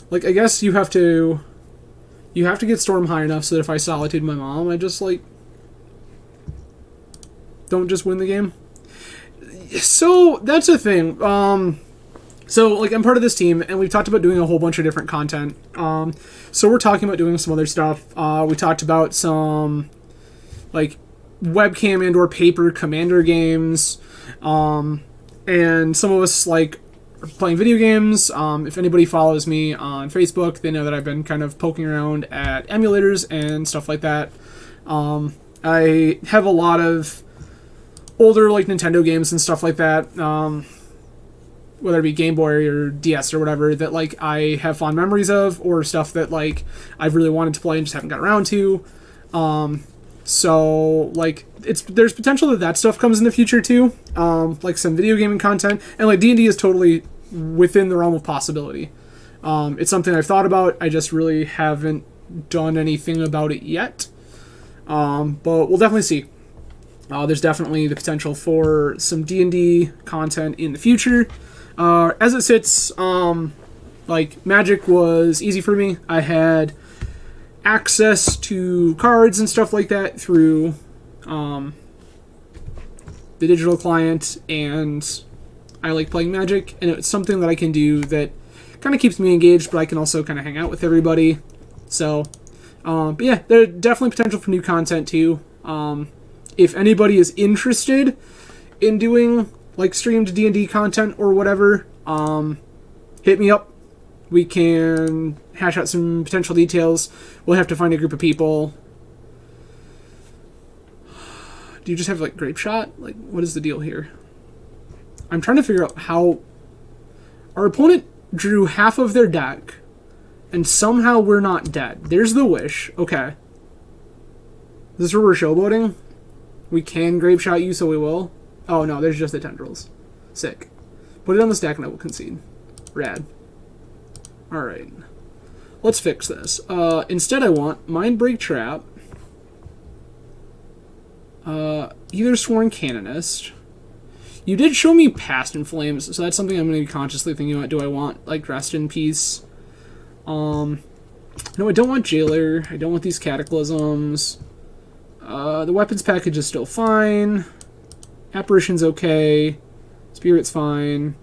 Like, I guess you have to... You have to get Storm high enough so that if I Solitude my mom, I just, like... don't just win the game. So, that's the thing. So, like, I'm part of this team, and we've talked about doing a whole bunch of different content. So we're talking about doing some other stuff. We talked about some, like, webcam and or paper commander games. And some of us, like, are playing video games. If anybody follows me on Facebook, they know that I've been kind of poking around at emulators and stuff like that. I have a lot of older, like, Nintendo games and stuff like that, whether it be Game Boy or DS or whatever, that, like, I have fond memories of, or stuff that, like, I've really wanted to play and just haven't got around to. So, like, there's potential that stuff comes in the future, too, like some video gaming content, and, like, D&D is totally within the realm of possibility. It's something I've thought about, I just really haven't done anything about it yet, but we'll definitely see. There's definitely the potential for some D&D content in the future. As it sits, like, Magic was easy for me. I had access to cards and stuff like that through the digital client, and I like playing Magic, and it's something that I can do that kind of keeps me engaged, but I can also kind of hang out with everybody. So, but yeah, there's definitely potential for new content too. If anybody is interested in doing, like, streamed D&D content or whatever, hit me up. We can hash out some potential details. We'll have to find a group of people. Do you just have, like, Grape Shot? Like, what is the deal here? I'm trying to figure out how... Our opponent drew half of their deck, and somehow we're not dead. There's the Wish. Okay. Is this where we're showboating? We can Grape Shot you, so we will. Oh, no, there's just the tendrils. Sick. Put it on the stack and I will concede. Rad. Alright. Let's fix this. Instead I want Mind Break Trap. Either Sworn Canonist. You did show me Past in Flames, so that's something I'm going to be consciously thinking about. Do I want, like, Rest in Peace? No, I don't want Jailer. I don't want these Cataclysms. The weapons package is still fine. Apparition's okay. Spirit's fine.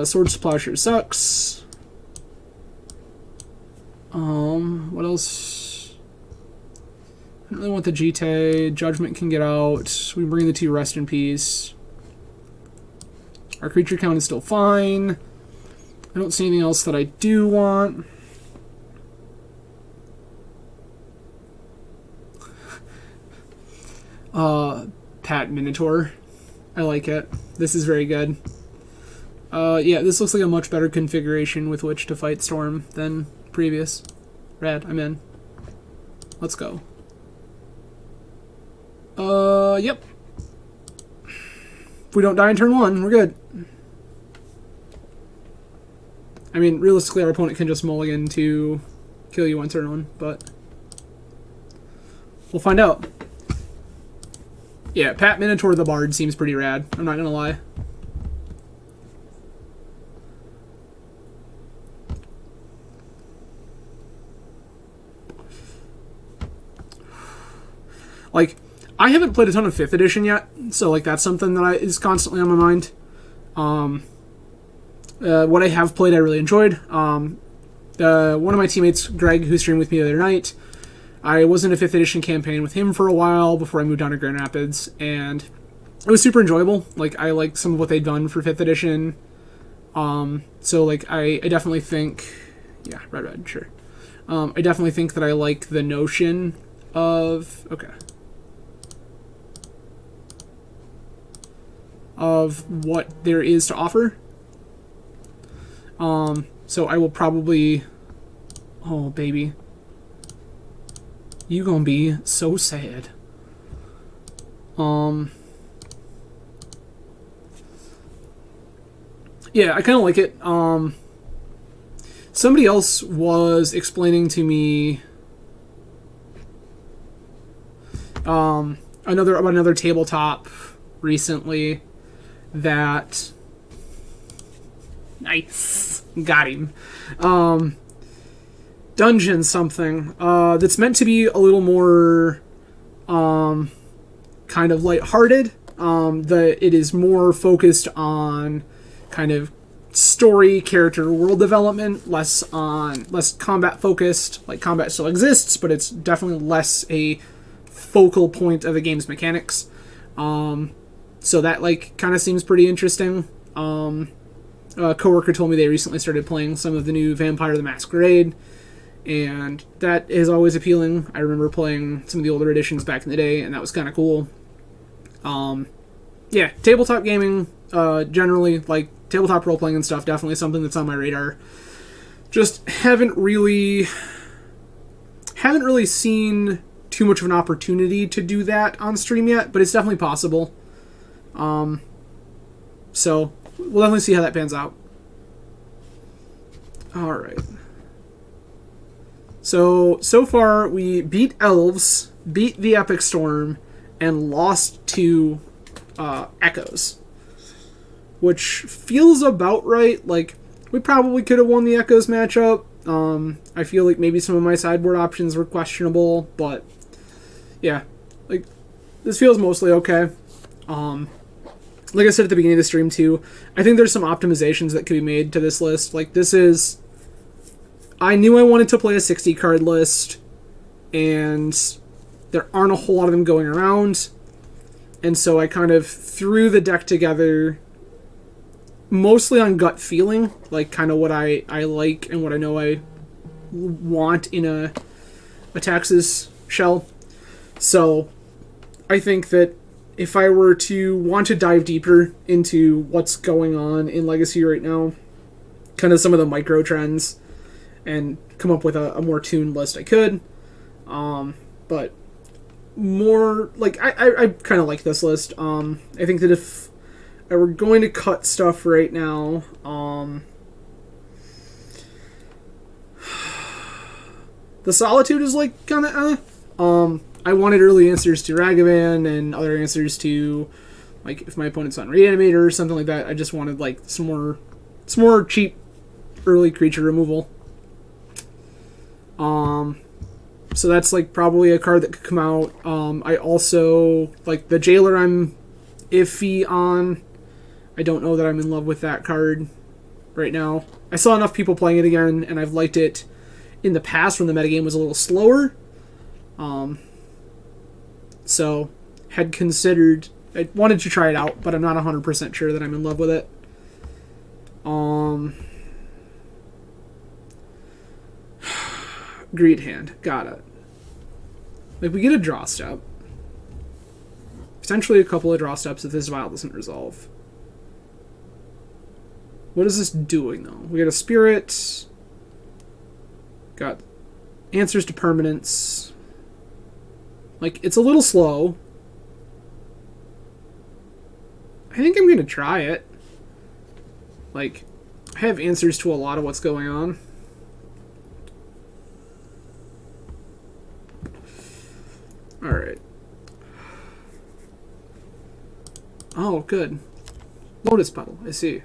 Swords to Plowshare sucks. What else? I don't really want the Jite. Judgment can get out. We bring the 2 Rest in Peace. Our creature count is still fine. I don't see anything else that I do want. Pat Minotaur. I like it. This is very good. Yeah, this looks like a much better configuration with which to fight Storm than previous. Rad, I'm in. Let's go. Yep. If we don't die in turn 1, we're good. I mean, realistically, our opponent can just mulligan to kill you on turn 1, but we'll find out. Yeah, Pat Minotaur the Bard seems pretty rad. I'm not gonna lie. Like, I haven't played a ton of 5th edition yet, so like that's something that is constantly on my mind. What I have played, I really enjoyed. One of my teammates, Greg, who streamed with me the other night, I was in a 5th edition campaign with him for a while before I moved down to Grand Rapids, and it was super enjoyable. Like, I liked some of what they'd done for 5th edition. So like I definitely think, yeah, red, sure. I definitely think that I like the notion of of what there is to offer. So I will probably... Oh, baby. You gonna be so sad. Yeah, I kind of like it. Somebody else was explaining to me about another tabletop recently that... Nice. Got him. Dungeon something that's meant to be a little more kind of lighthearted. It is more focused on kind of story, character, world development, less combat focused. Like, combat still exists, but it's definitely less a focal point of the game's mechanics. So that like kind of seems pretty interesting. A coworker told me they recently started playing some of the new Vampire the Masquerade, and that is always appealing. I remember playing some of the older editions back in the day, and that was kind of cool. Yeah, tabletop gaming, generally, like tabletop role-playing and stuff, definitely something that's on my radar. Just haven't really seen too much of an opportunity to do that on stream yet, but it's definitely possible. So we'll definitely see how that pans out. Alright. So far, we beat Elves, beat the Epic Storm, and lost to Echoes. Which feels about right. Like, we probably could have won the Echoes matchup. I feel like maybe some of my sideboard options were questionable, but yeah. Like, this feels mostly okay. Like I said at the beginning of the stream too, I think there's some optimizations that could be made to this list. Like, this is... I knew I wanted to play a 60 card list, and there aren't a whole lot of them going around, and so I kind of threw the deck together mostly on gut feeling, like kind of what I like and what I know I want in a Taxes shell. So I think that if I were to want to dive deeper into what's going on in Legacy right now, kind of some of the micro trends, and come up with a more tuned list, I could. But more, like, I kind of like this list. I think that if I were going to cut stuff right now, the Solitude is, like, kind of, I wanted early answers to Ragavan and other answers to, like, if my opponent's on Reanimator or something like that. I just wanted, like, some more cheap early creature removal. So that's, like, probably a card that could come out. I also, like, the Jailer I'm iffy on. I don't know that I'm in love with that card right now. I saw enough people playing it again, and I've liked it in the past when the metagame was a little slower. So, had considered... I wanted to try it out, but I'm not 100% sure that I'm in love with it. Greed hand. Got it. Like, we get a draw step. Potentially a couple of draw steps if this vial doesn't resolve. What is this doing, though? We got a spirit. Got answers to permanence. Like, it's a little slow. I think I'm going to try it. Like, I have answers to a lot of what's going on. Alright. Oh, good. Lotus Petal, I see.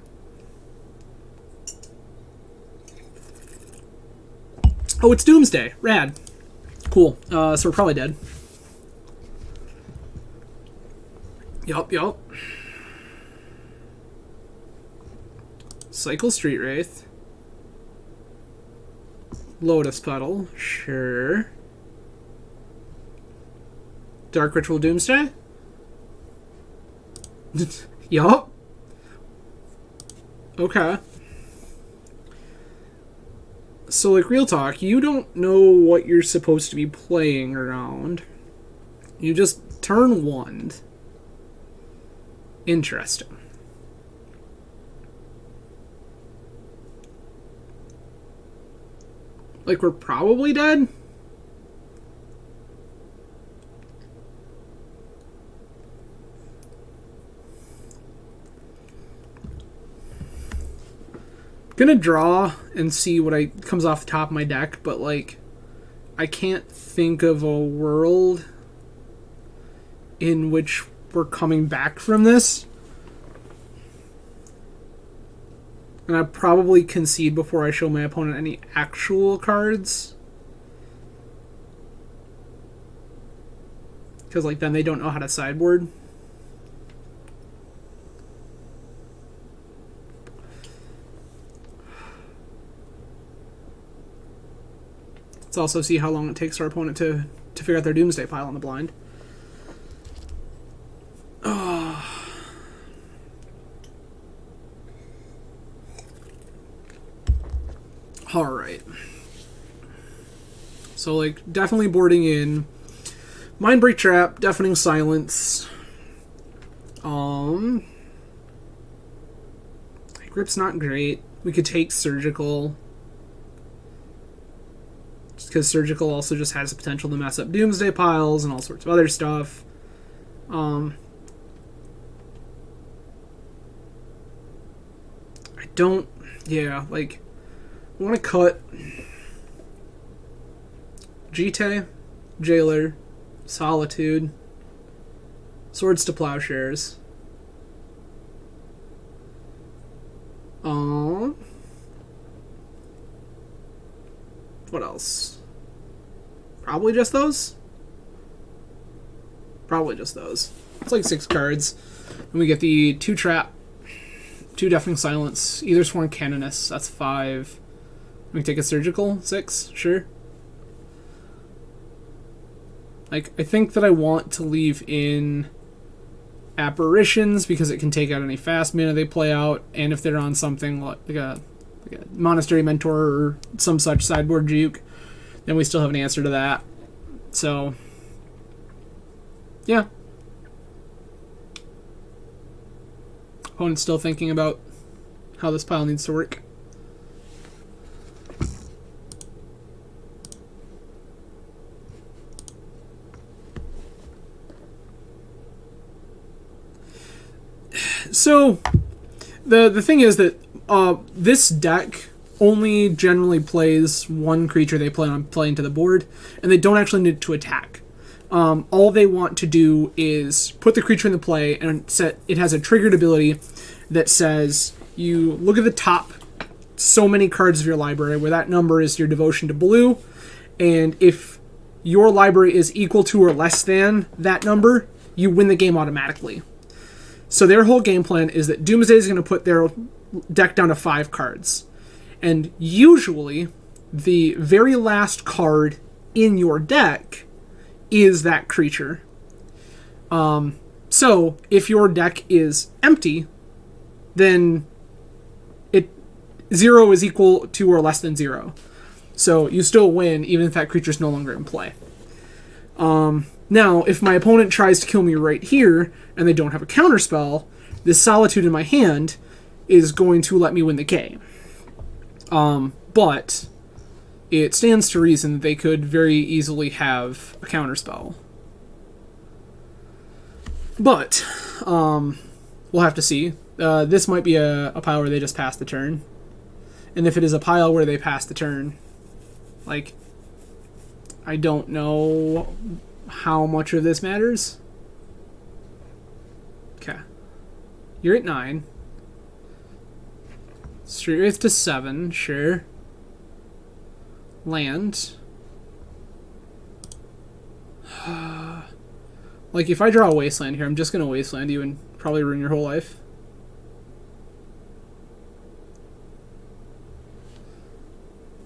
Oh, it's Doomsday. Rad. Cool. So we're probably dead. Yup. Cycle Street Wraith. Lotus Petal. Sure. Dark Ritual Doomsday? Yup. Okay. So, like, real talk, you don't know what you're supposed to be playing around. You just turn one. Interesting. Like, we're probably dead? Gonna draw and see what comes off the top of my deck, but like I can't think of a world in which we're coming back from this. And I'd probably concede before I show my opponent any actual cards. Because like then they don't know how to sideboard. Let's also see how long it takes our opponent to figure out their Doomsday pile on the blind. Oh. Alright. So, like, definitely boarding in. Mindbreak Trap, Deafening Silence. Grip's not great. We could take Surgical. Because Surgical also just has the potential to mess up Doomsday piles and all sorts of other stuff. I don't... Yeah, like... I want to cut... Jite, Jailer, Solitude, Swords to Plowshares. What else? Probably just those? Probably just those. It's like 6 cards. And we get the 2 Trap, 2 Deafening Silence, either Sworn Canoness, that's 5. We can take a Surgical, 6, sure. Like, I think that I want to leave in Apparitions because it can take out any fast mana they play out, and if they're on something like a Monastery Mentor or some such sideboard juke, then we still have an answer to that. So, yeah. Opponent's still thinking about how this pile needs to work. So, the thing is that this deck only generally plays one creature they plan on playing to the board, and they don't actually need to attack. All they want to do is put the creature in the play, and it has a triggered ability that says you look at the top so many cards of your library, where that number is your devotion to blue, and if your library is equal to or less than that number, you win the game automatically. So their whole game plan is that Doomsday is going to put their deck down to 5 cards. And usually, the very last card in your deck is that creature. So if your deck is empty, then 0 is equal to or less than 0. So you still win even if that creature's no longer in play. Now, if my opponent tries to kill me right here and they don't have a counterspell, this Solitude in my hand is going to let me win the game. But it stands to reason that they could very easily have a counterspell. But we'll have to see. This might be a pile where they just pass the turn. And if it is a pile where they pass the turn, like, I don't know how much of this matters. Okay. You're at 9. Street Wraith to 7, sure. Land. Like, if I draw a Wasteland here, I'm just going to Wasteland you and probably ruin your whole life.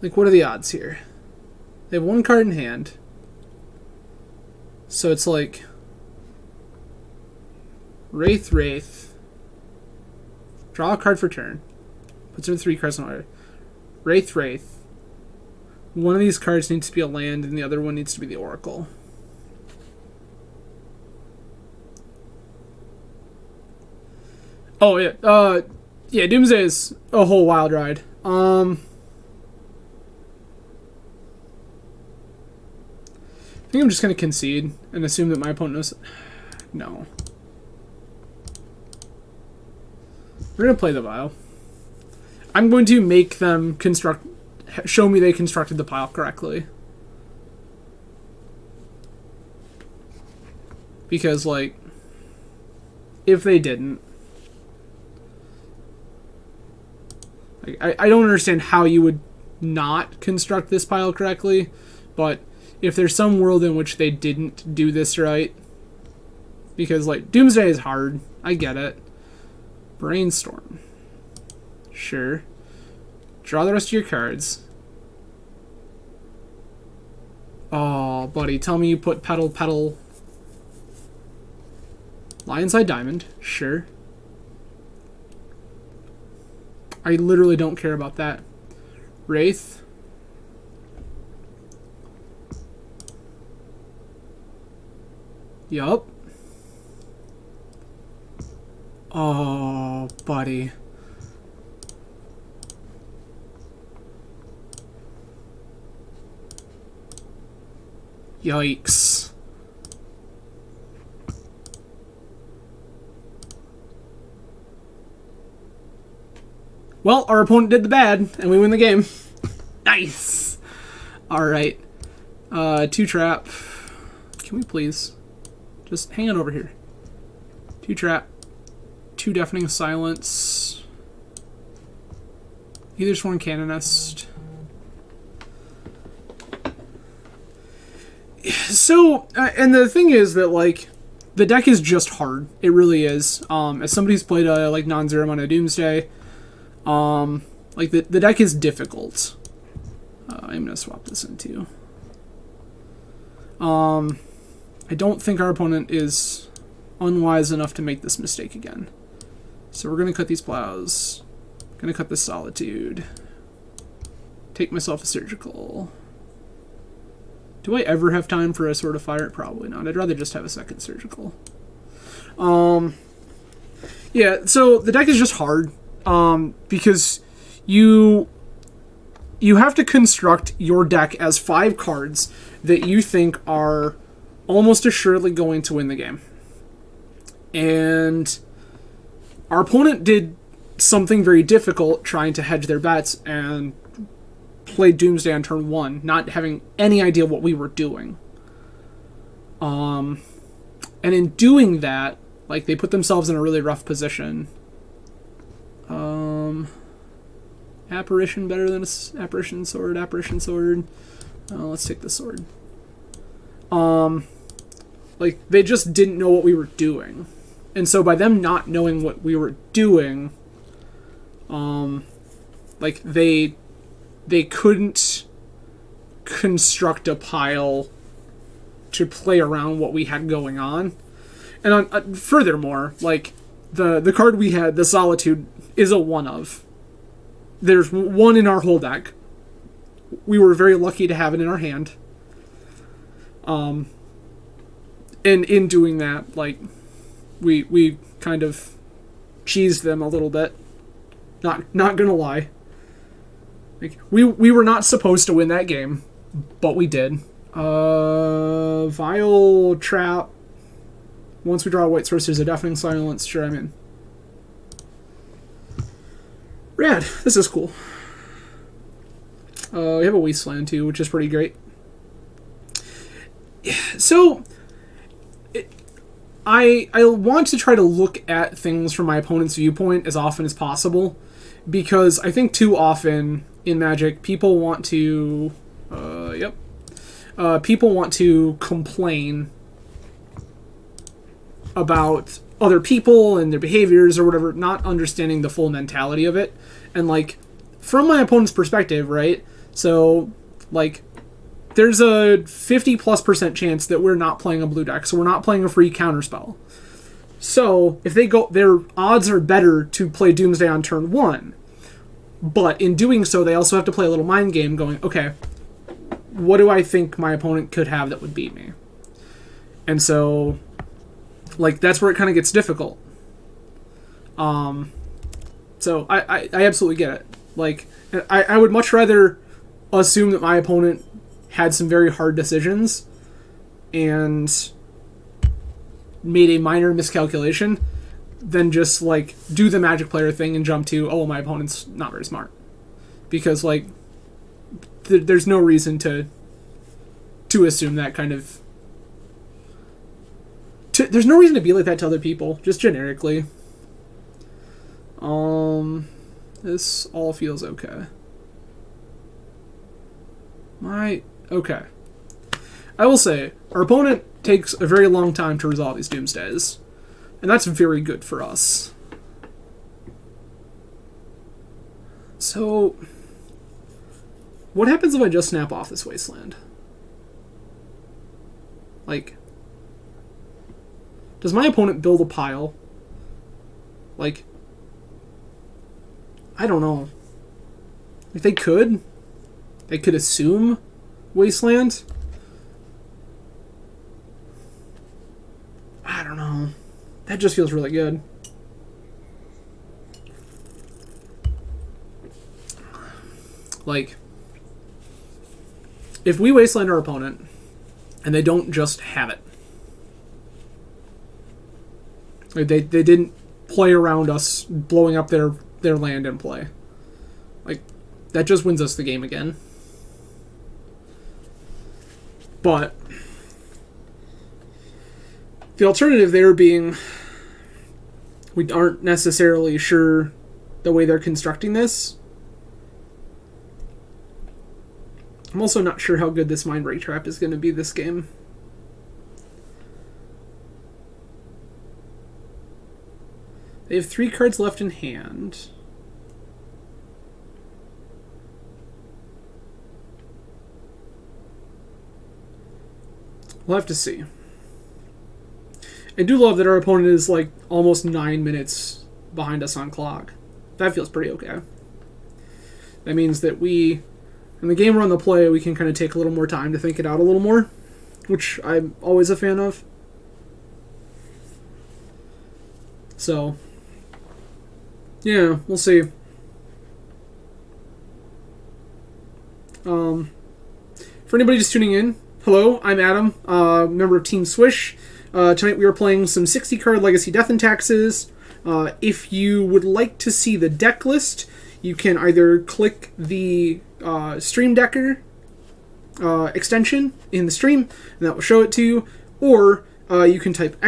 Like, what are the odds here? They have 1 card in hand. So it's like... Wraith. Draw a card for turn. Puts in 3 cards in order. Wraith. One of these cards needs to be a land, and the other one needs to be the Oracle. Oh, yeah. Yeah, Doomsday is a whole wild ride. I think I'm just going to concede and assume that my opponent knows... No. We're going to play the Vial. I'm going to make them show me they constructed the pile correctly. Because, like, if they didn't... I don't understand how you would not construct this pile correctly, but if there's some world in which they didn't do this right, because, like, Doomsday is hard, I get it. Brainstorm. Sure. Draw the rest of your cards. Oh, buddy, tell me you put Petal. Lionside Diamond. Sure. I literally don't care about that. Wraith. Yup. Oh, buddy. Yikes. Well, our opponent did the bad, and we win the game. Nice! Alright. 2 trap. Can we please? Just hang it over here. 2 trap. 2 Deafening Silence. Either Sworn Canonist. So, and the thing is that, like, the deck is just hard. It really is. As somebody who's played a, like, non-zero amount of Doomsday, like, the deck is difficult. I'm going to swap this into. I don't think our opponent is unwise enough to make this mistake again. So we're going to cut these plows. Going to cut this Solitude. Take myself a Surgical. Do I ever have time for a Sword of Fire? Probably not. I'd rather just have a second Surgical. Yeah, so the deck is just hard. Because you have to construct your deck as 5 cards that you think are almost assuredly going to win the game. And our opponent did something very difficult trying to hedge their bets and played Doomsday on turn 1, not having any idea what we were doing. And in doing that, like, they put themselves in a really rough position. Apparition better than a Apparition Sword. Let's take the Sword. Like, they just didn't know what we were doing. And so by them not knowing what we were doing, like, they couldn't construct a pile to play around what we had going on. And furthermore, like, the card we had, the Solitude, is a one of. There's one in our whole deck. We were very lucky to have it in our hand. And in doing that, like, we kind of cheesed them a little bit. Not gonna lie. Like, we were not supposed to win that game, but we did. Vile Trap. Once we draw a white source, there's a deafening silence. Sure, I'm in. Rad. This is cool. We have a Wasteland too, which is pretty great. So, I want to try to look at things from my opponent's viewpoint as often as possible, because I think too often in Magic, people want to... people want to complain about other people and their behaviors or whatever, not understanding the full mentality of it. And, like, from my opponent's perspective, right? So, like, there's a 50+% chance that we're not playing a blue deck, so we're not playing a free counterspell. So, if they go, their odds are better to play Doomsday on turn 1. But in doing so, they also have to play a little mind game going, okay, what do I think my opponent could have that would beat me? And so, like, that's where it kind of gets difficult. So I absolutely get it. Like, I would much rather assume that my opponent had some very hard decisions and made a minor miscalculation than just, like, do the Magic player thing and jump to, oh, my opponent's not very smart. Because, like, there's no reason to assume that kind of... there's no reason to be like that to other people, just generically. This all feels okay. Okay. I will say, our opponent takes a very long time to resolve these Doomsdays, and that's very good for us. So, what happens if I just snap off this Wasteland? Like, does my opponent build a pile? Like, I don't know. Like, they could assume Wasteland. I don't know. That just feels really good. Like, if we Wasteland our opponent and they don't just have it, like, they didn't play around us blowing up their land in play, like, that just wins us the game again. But the alternative there being, we aren't necessarily sure the way they're constructing this. I'm also not sure how good this Mindbreak Trap is going to be this game. They have 3 cards left in hand. We'll have to see. I do love that our opponent is, like, almost 9 minutes behind us on clock. That feels pretty okay. That means that we, in the game we're on the play, we can kind of take a little more time to think it out a little more, which I'm always a fan of. So, yeah, we'll see. For anybody just tuning in, hello, I'm Adam, member of Team Swish. Tonight we are playing some 60-card Legacy Death and Taxes. If you would like to see the deck list, you can either click the Stream Decker extension in the stream, and that will show it to you, or you can type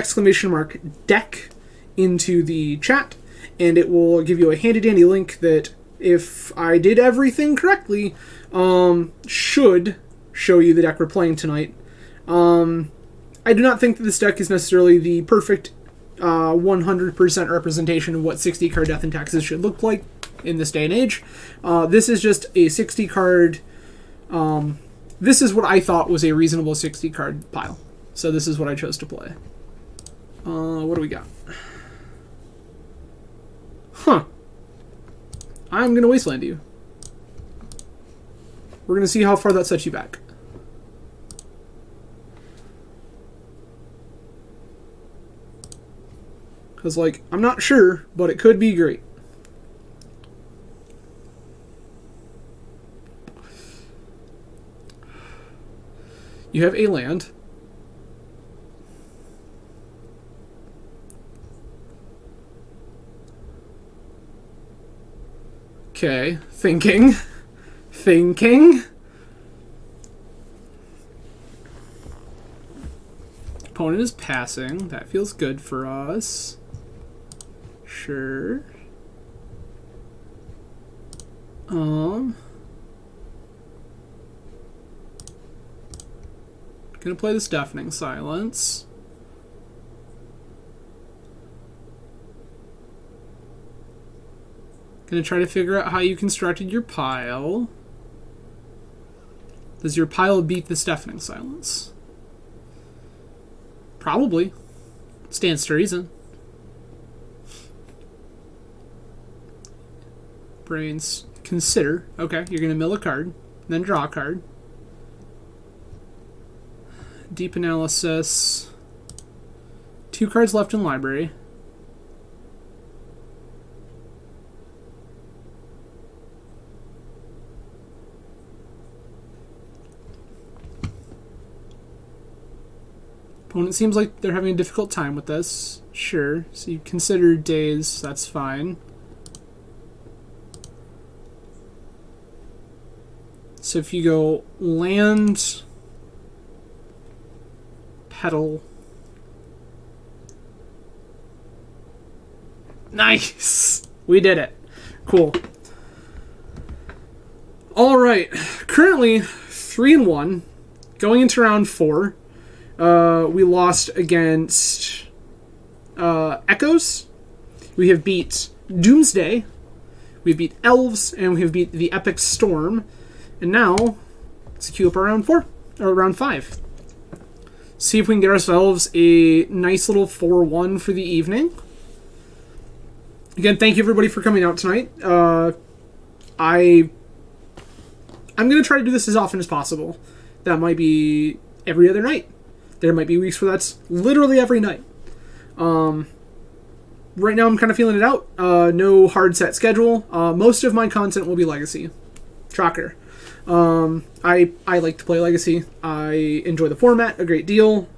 !deck into the chat, and it will give you a handy-dandy link that, if I did everything correctly, should show you the deck we're playing tonight. I do not think that this deck is necessarily the perfect 100% representation of what 60-card Death and Taxes should look like in this day and age. This is just a 60-card... this is what I thought was a reasonable 60-card pile. So this is what I chose to play. What do we got? Huh. I'm going to wasteland you. We're going to see how far that sets you back. Because, like, I'm not sure, but it could be great. You have a land. Okay, thinking. Opponent is passing. That feels good for us. Sure. Gonna play this Deafening Silence. Gonna try to figure out how you constructed your pile. Does your pile beat this Deafening Silence? Probably. Stands to reason. Brains. Consider. Okay, you're gonna mill a card, then draw a card. Deep Analysis. 2 cards left in library. Opponent seems like they're having a difficult time with this. Sure. So you consider days, that's fine. So if you go land, petal. Nice! We did it. Cool. Alright. Currently 3-1. Going into round 4. We lost against Echoes. We have beat Doomsday. We have beat Elves, and we have beat the Epic Storm. And now, let's queue up our round 4, or round 5. See if we can get ourselves a nice little 4-1 for the evening. Again, thank you everybody for coming out tonight. I'm going to try to do this as often as possible. That might be every other night. There might be weeks where that's literally every night. Right now I'm kind of feeling it out. No hard set schedule. Most of my content will be Legacy. Shocker. I like to play Legacy. I enjoy the format a great deal.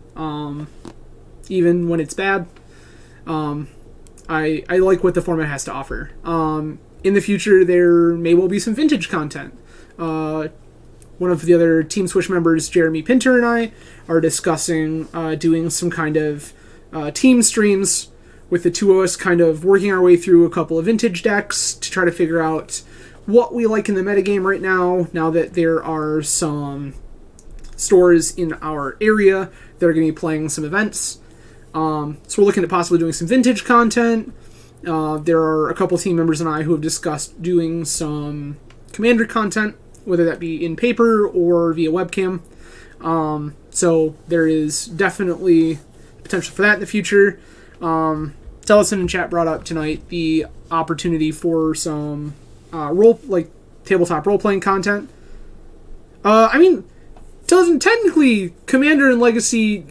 Even when it's bad. I like what the format has to offer. In the future, there may well be some vintage content. One of the other Team Switch members, Jeremy Pinter, and I are discussing doing some kind of team streams with the two of us kind of working our way through a couple of vintage decks to try to figure out what we like in the metagame right now that there are some stores in our area that are going to be playing some events. So we're looking at possibly doing some vintage content. There are a couple team members and I who have discussed doing some Commander content, whether that be in paper or via webcam. So there is definitely potential for that in the future. Tellison in chat brought up tonight the opportunity for some tabletop role-playing content. I mean, Tellison, technically, Commander and Legacy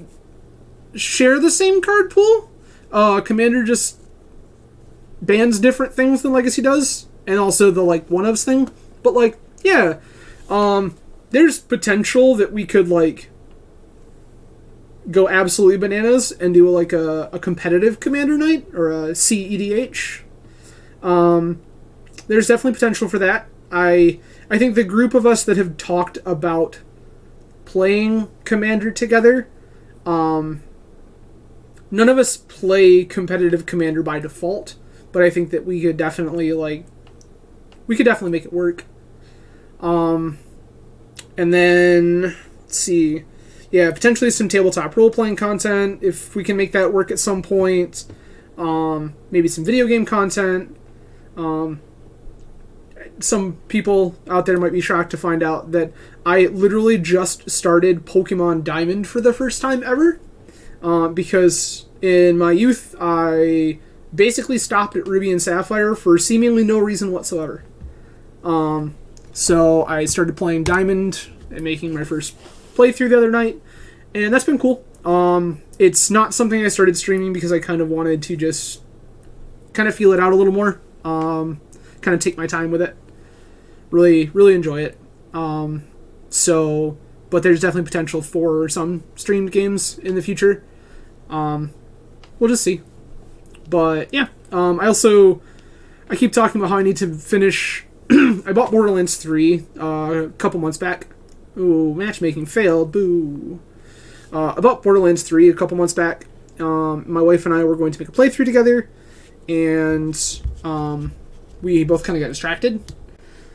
share the same card pool. Commander just bans different things than Legacy does, and also the one-ofs thing. But yeah, there's potential that we could go absolutely bananas and do a competitive Commander night or a CEDH. There's definitely potential for that. I think the group of us that have talked about playing Commander together, none of us play competitive Commander by default, but I think that we could definitely make it work. And then let's see. Yeah, potentially some tabletop role-playing content, if we can make that work at some point. Maybe some video game content. Some people out there might be shocked to find out that I literally just started Pokemon Diamond for the first time ever. Because In my youth, I basically stopped at Ruby and Sapphire for seemingly no reason whatsoever. So I started playing Diamond and making my first playthrough the other night, and that's been cool. It's not something I started streaming because I kind of wanted to just kind of feel it out a little more, kind of take my time with it, really enjoy it. But there's definitely potential for some streamed games in the future. We'll just see. But yeah, I keep talking about how I need to finish. I bought Borderlands 3 a couple months back. Ooh, matchmaking failed. Boo. I bought Borderlands 3 a couple months back. My wife and I were going to make a playthrough together, and we both kind of got distracted.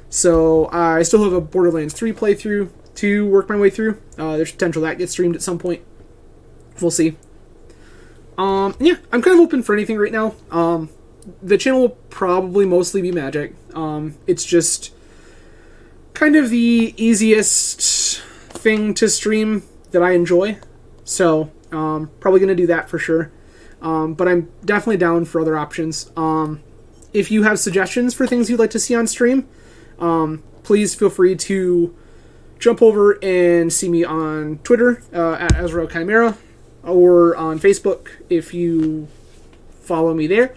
So I still have a Borderlands 3 playthrough to work my way through. There's potential that gets streamed at some point. We'll see. Yeah, I'm kind of open for anything right now. The channel will probably mostly be Magic. It's just kind of the easiest thing to stream that I enjoy. So, probably going to do that for sure. But I'm definitely down for other options. If you have suggestions for things you'd like to see on stream, please feel free to jump over and see me on Twitter at Azrael Chimera, or on Facebook if you follow me there.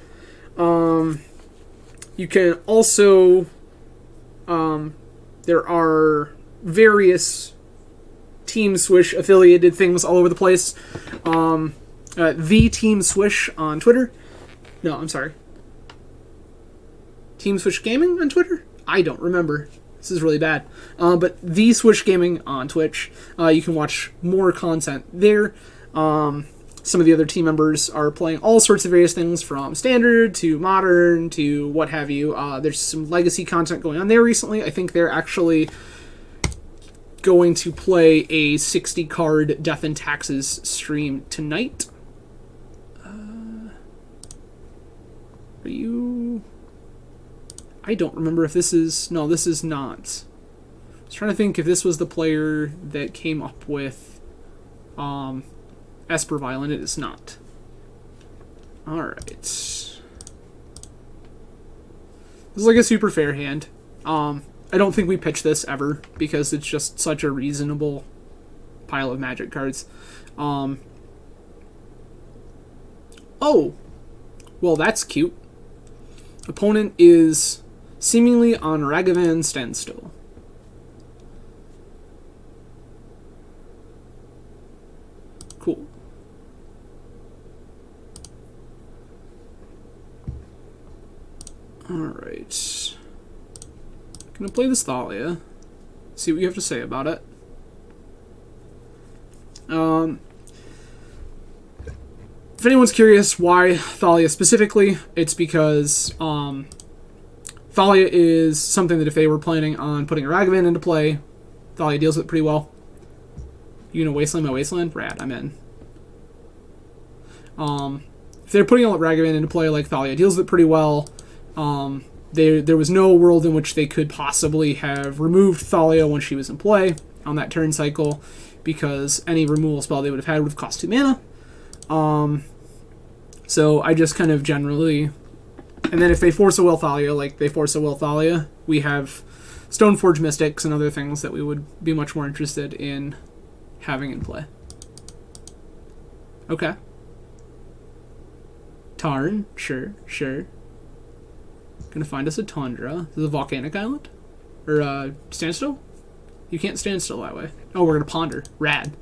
You can also, there are various Team Swish affiliated things all over the place. The Team Swish on Twitter. No, I'm sorry. Team Swish Gaming on Twitter? I don't remember. This is really bad. But the Swish Gaming on Twitch. You can watch more content there. Some of the other team members are playing all sorts of various things, from standard to modern to what have you. There's some legacy content going on there recently. I think they're actually going to play a 60-card Death and Taxes stream tonight. Are you... I don't remember if this is... No, this is not. I was trying to think if this was the player that came up with Esper Violent. It is not. Alright. This is like a super fair hand. I don't think we pitch this ever, because it's just such a reasonable pile of Magic cards. Oh! Well, that's cute. Opponent is seemingly on Ragavan standstill. Cool. Alright. Gonna play this Thalia. See what you have to say about it. If anyone's curious why Thalia specifically, it's because Thalia is something that if they were planning on putting a Ragavan into play, Thalia deals with it pretty well. You gonna wasteland my wasteland? Rad, I'm in. If they're putting a Ragavan into play, like, Thalia deals with it pretty well. There was no world in which they could possibly have removed Thalia when she was in play on that turn cycle, because any removal spell they would have had would have cost 2 mana. So I just kind of generally... And then if they force a will Thalia, like they force a will Thalia, we have Stoneforge Mystics and other things that we would be much more interested in having in play. Okay. Tarn, sure. Gonna find us a Tundra. This is a volcanic island? Or, standstill? You can't stand still that way. Oh, we're gonna ponder. Rad.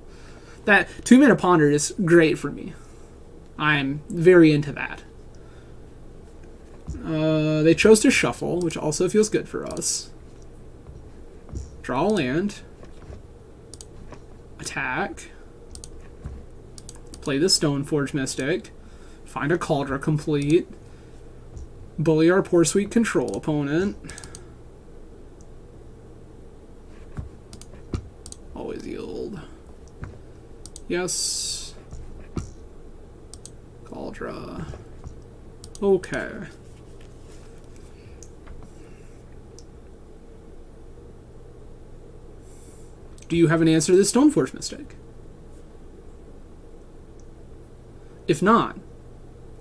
That 2-mana ponder is great for me. I'm very into that. They chose to shuffle, which also feels good for us. Draw a land. Attack. Play the Stoneforge Mystic. Find a Cauldron complete. Bully our poor sweet control opponent. Always yield. Yes. Cauldron. Okay. Do you have an answer to this Stoneforge Mystic? If not,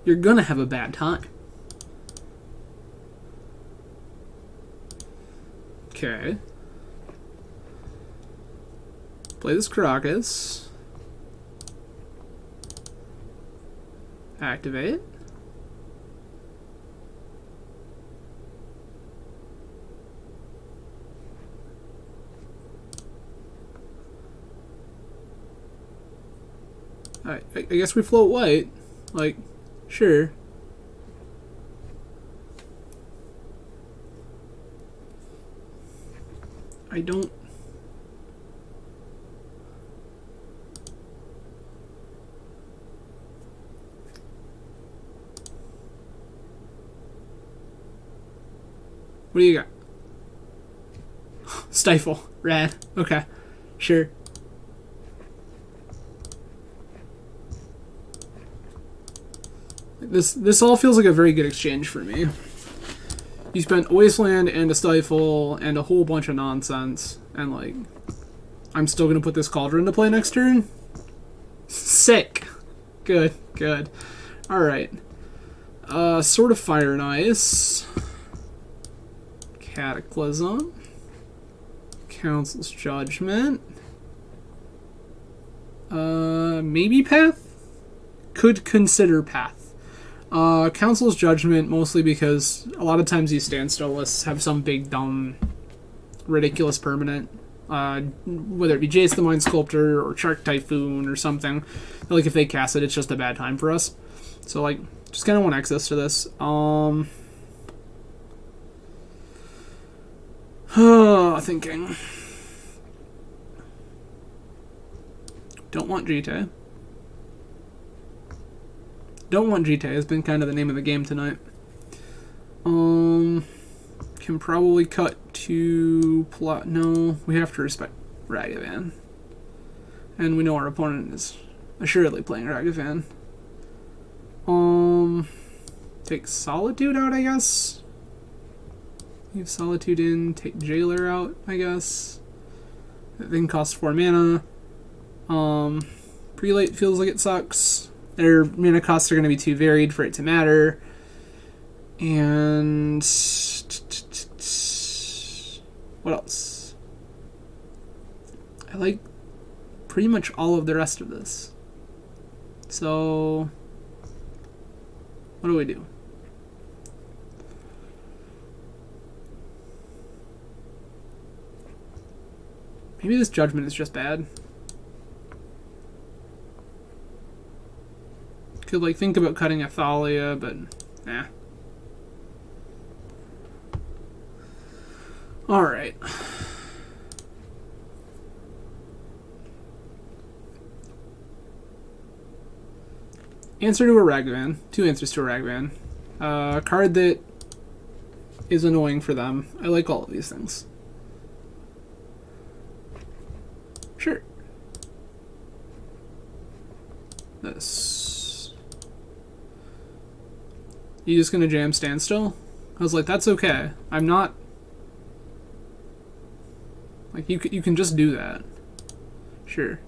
you're gonna have a bad time. Okay. Play this Caracas. Activate. I guess we float white. Like, sure. I don't... What do you got? Stifle. Rad. Okay. Sure. This all feels like a very good exchange for me. You spent a Wasteland and a Stifle and a whole bunch of nonsense, and like, I'm still gonna put this Cauldron to play next turn? Sick. Good, good. Alright. Sword of Fire and Ice. Cataclysm. Council's Judgment. Maybe Path? Could consider Path. Council's Judgment, mostly because a lot of times these standstill lists have some big, dumb, ridiculous permanent. Whether it be Jace the Mind Sculptor or Shark Typhoon or something. Like, if they cast it, it's just a bad time for us. So, like, just kind of want access to this. Thinking. Don't want GTA. Don't want GTA has been kind of the name of the game tonight. Can probably cut to plot. No, we have to respect Ragavan. And we know our opponent is assuredly playing Ragavan. Take Solitude out, I guess. Leave Solitude in, take Jailer out, I guess. That thing costs 4 mana. Prelate feels like it sucks. Their mana costs are going to be too varied for it to matter. And what else? I like pretty much all of the rest of this. So what do we do? Maybe this Judgment is just bad. Could, like, think about cutting a Thalia, but nah. Alright. Answer to a Ragavan. 2 answers to a Ragavan. Card that is annoying for them. I like all of these things. Sure. This. You just gonna jam Standstill? I was like, that's okay. I'm not... Like, you can just do that. Sure.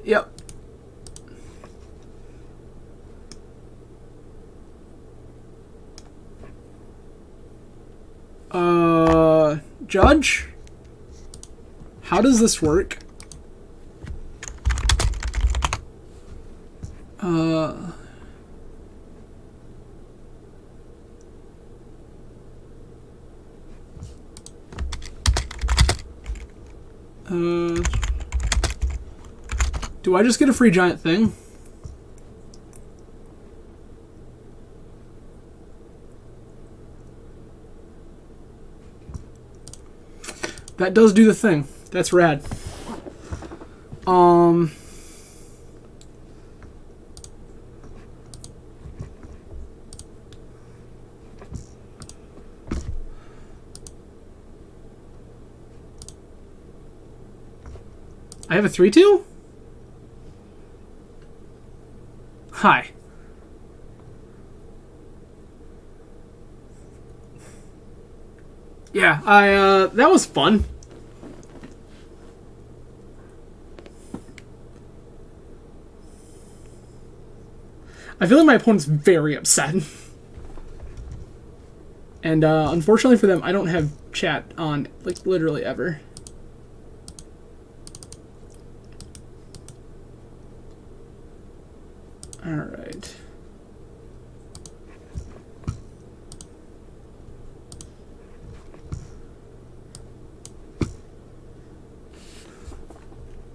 Yep. Judge? How does this work? Do I just get a free giant thing? That does do the thing. That's rad. I have a 3/2? Hi. Yeah, that was fun. I feel like my opponent's very upset. And unfortunately for them, I don't have chat on, like, literally ever. Alright.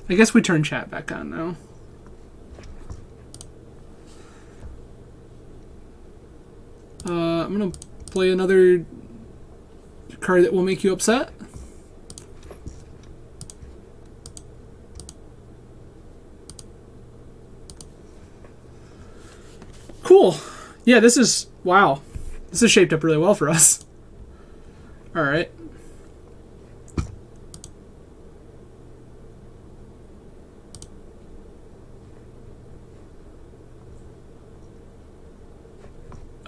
I guess we turn chat back on now. I'm gonna play another card that will make you upset. Cool. Yeah, this is... Wow. This is shaped up really well for us. Alright.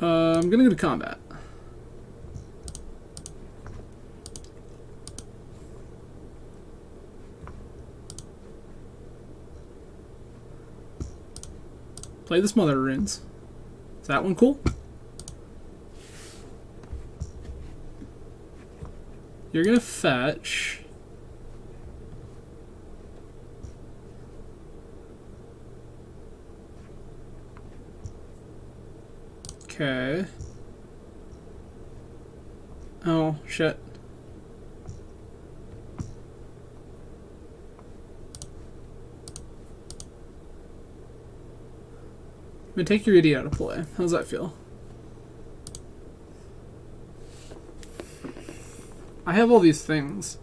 I'm gonna go to combat. Play the Smother Runes. Is that one cool? You're gonna fetch. Okay. Oh, shit. I'm gonna take your idiot out of play. How's that feel? I have all these things.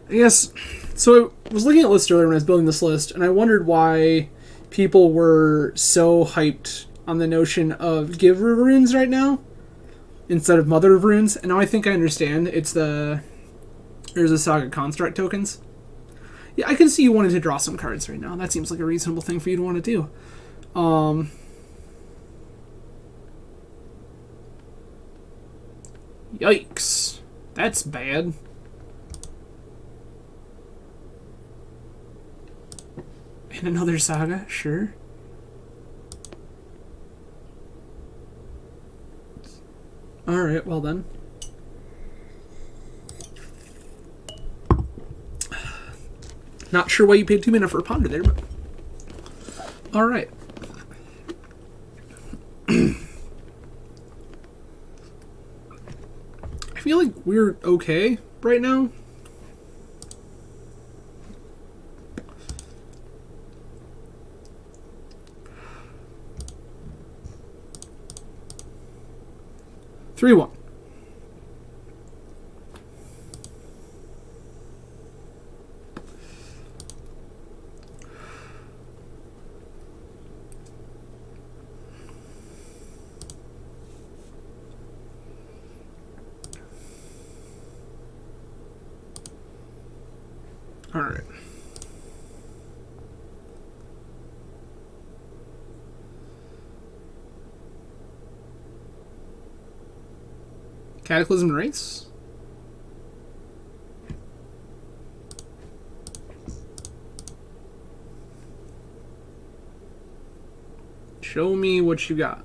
I guess... So I was looking at lists earlier when I was building this list, and I wondered why people were so hyped on the notion of Giver of Runes right now instead of Mother of Runes. And now I think I understand. It's the... There's a Saga Construct tokens. Yeah, I can see you wanting to draw some cards right now. That seems like a reasonable thing for you to want to do. Yikes. That's bad. And another Saga, sure. Alright, well then. Not sure why you paid 2 mana for a Ponder there, but... Alright. I feel like we're okay right now. Three one. All right. Cataclysm Race. Show me what you got.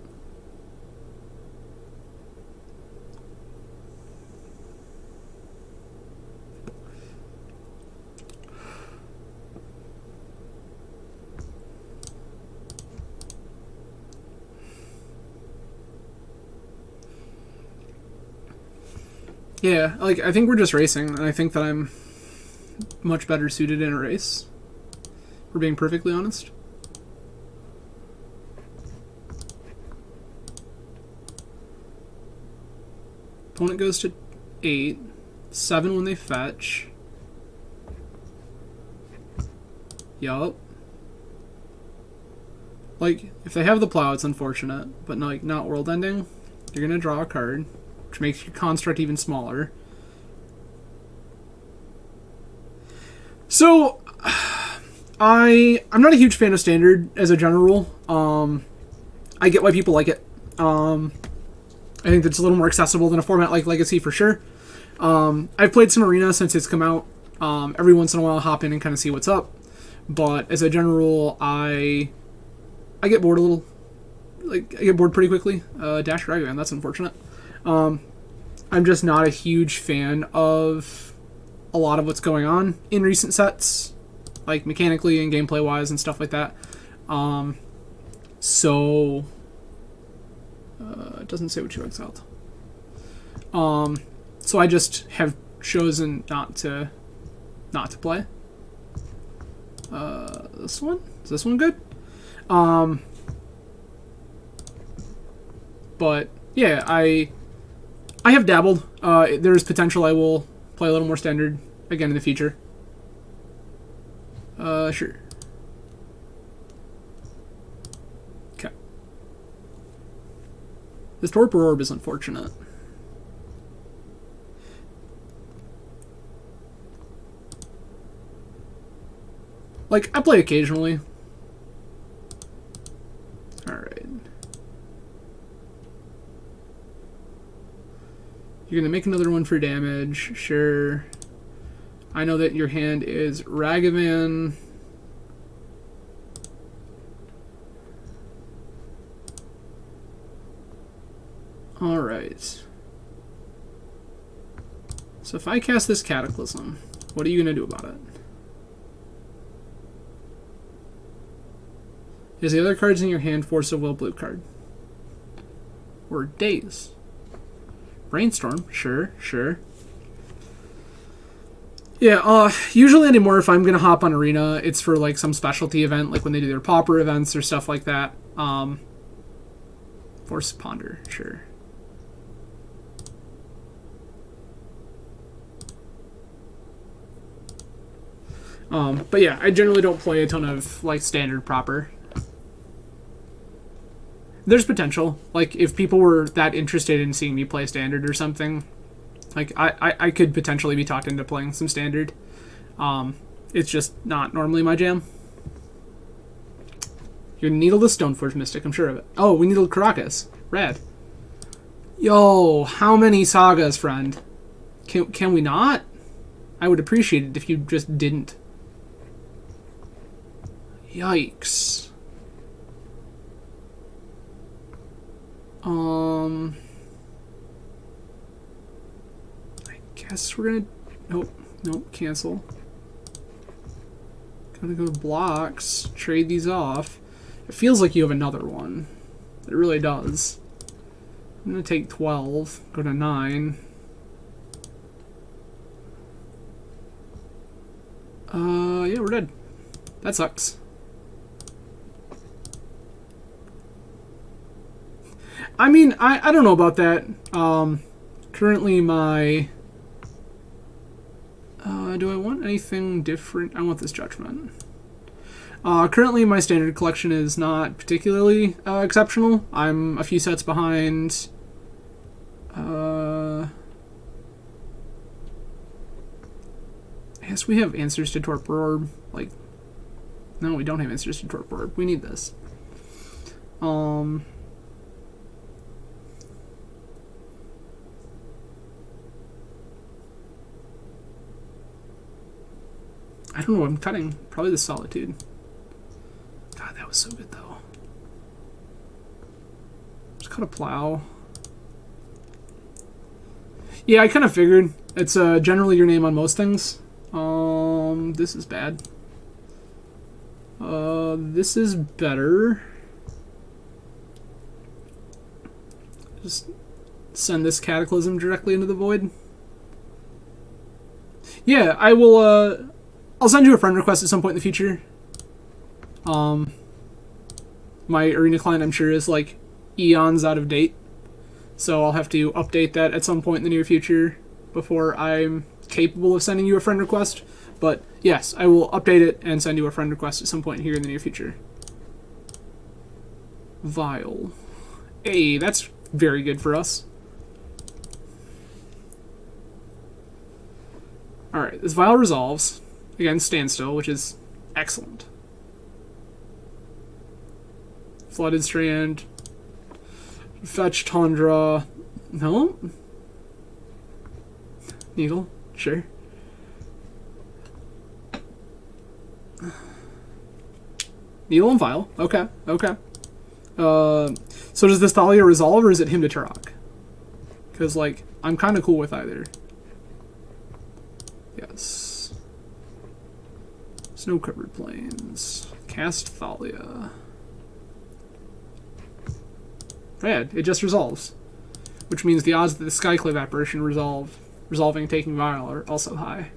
Yeah, like, I think we're just racing, and I think that I'm much better suited in a race, for being perfectly honest. Opponent goes to 8, 7 when they fetch. Yup. Like, if they have the plow, it's unfortunate, but like, not world ending. You're gonna draw a card, which makes your construct even smaller. So, I'm not a huge fan of Standard as a general rule. I get why people like it. I think it's a little more accessible than a format like Legacy for sure. I've played some Arena since it's come out. Every once in a while I'll hop in and kind of see what's up. But as a general rule, I get bored a little. like I get bored pretty quickly. Dash Dragon, that's unfortunate. I'm just not a huge fan of a lot of what's going on in recent sets, like mechanically and gameplay wise and stuff like that. So it doesn't say what you exiled. So I just have chosen not to play. This one? Is this one good? But yeah, I have dabbled. There's potential I will play a little more standard again in the future. Sure. Okay. This Torpor Orb is unfortunate. Like, I play occasionally. Alright. You're gonna make another one for damage, sure. I know that your hand is Ragavan. Alright. So if I cast this Cataclysm, what are you gonna do about it? Is the other cards in your hand Force of Will blue card? Or Daze? Brainstorm, sure. Yeah, usually anymore if I'm gonna hop on Arena, it's for like some specialty event, like when they do their Pauper events or stuff like that. Force Ponder, sure. But yeah, I generally don't play a ton of like standard proper. There's potential. Like, if people were that interested in seeing me play standard or something, like, I could potentially be talked into playing some standard. It's just not normally my jam. You're Needle the Stoneforge Mystic, I'm sure of it. Oh, we needled Caracas. Rad. Yo, how many sagas, friend? Can we not? I would appreciate it if you just didn't. Yikes. I guess we're gonna... Nope, cancel. Gonna go to blocks, trade these off. It feels like you have another one. It really does. I'm gonna take 12, go to 9. Yeah, we're dead. That sucks. I mean, I don't know about that. Currently my... do I want anything different? I want this Judgment. Currently my standard collection is not particularly exceptional. I'm a few sets behind. I guess we have Answers to Torpor Orb. Like, no, we don't have Answers to Torpor Orb. We need this. I don't know what I'm cutting. Probably the Solitude. God, that was so good, though. Just cut a Plow. Yeah, I kind of figured. It's generally your name on most things. This is bad. This is better. Just send this Cataclysm directly into the void. Yeah, I will, I'll send you a friend request at some point in the future. My Arena client, I'm sure, is like eons out of date. So I'll have to update that at some point in the near future before I'm capable of sending you a friend request. But yes, I will update it and send you a friend request at some point here in the near future. Vile. Hey, that's very good for us. Alright, this Vile resolves. Again, Standstill, which is excellent. Flooded Strand. Fetch Tundra. No? Needle? Sure. Needle and Vile. Okay. So does this Thalia resolve, or is it him to Turok? Because, like, I'm kind of cool with either. Yes. Snow-covered plains. Cast Thalia. Bad. It just resolves. Which means the odds that the Skyclave apparition resolving and taking Vial are also high.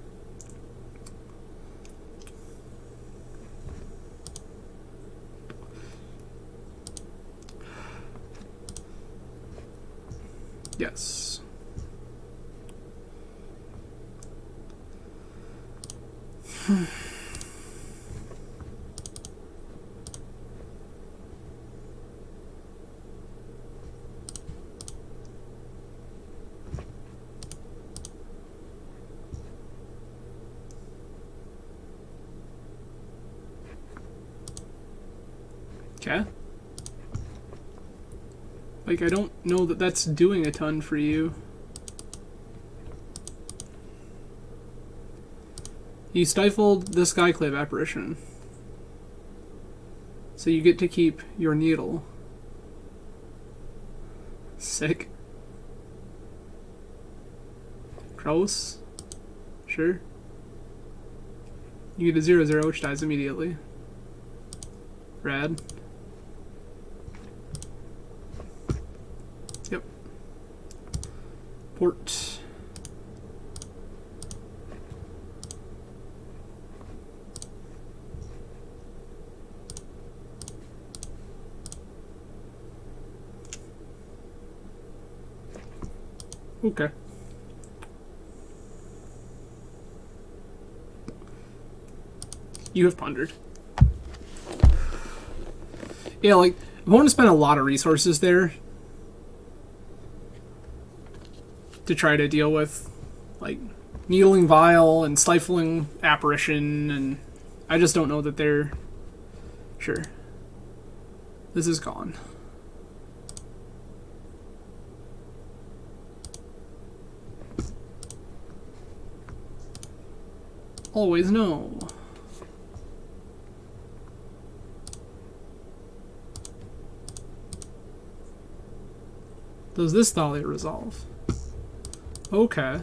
Yes. Okay. Like, I don't know that that's doing a ton for you. You stifled the Skyclave apparition. So you get to keep your needle. Sick. Gross. Sure. You get a 0/0, which dies immediately. Rad. Yep. Port. Okay. You have pondered. Yeah, like, I want to spend a lot of resources there to try to deal with, like, needling Vial and stifling apparition, and I just don't know that they're... Sure. This is gone. Always no. Does this Thalia resolve? Okay.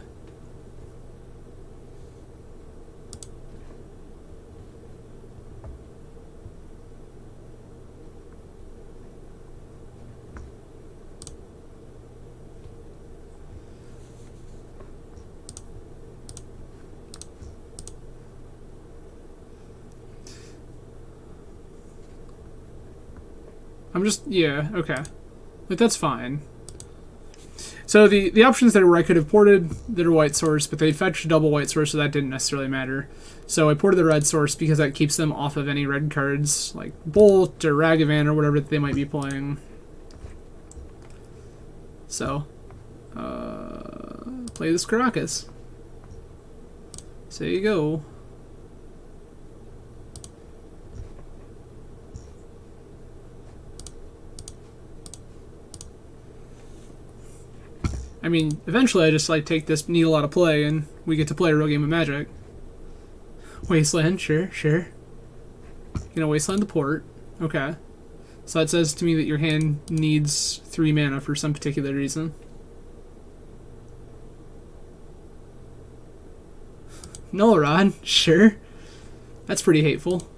I'm just, yeah, okay. Like, that's fine. So the options that were I could have ported that are white source, but they fetched double white source, so that didn't necessarily matter. So I ported the red source because that keeps them off of any red cards, like Bolt or Ragavan or whatever that they might be playing. So, play this Caracas. So you go. I mean, eventually I just, like, take this needle out of play and we get to play a real game of Magic. Wasteland, sure, sure. You know, Wasteland the port. Okay. So that says to me that your hand needs 3 mana for some particular reason. Null Rod, sure. That's pretty hateful.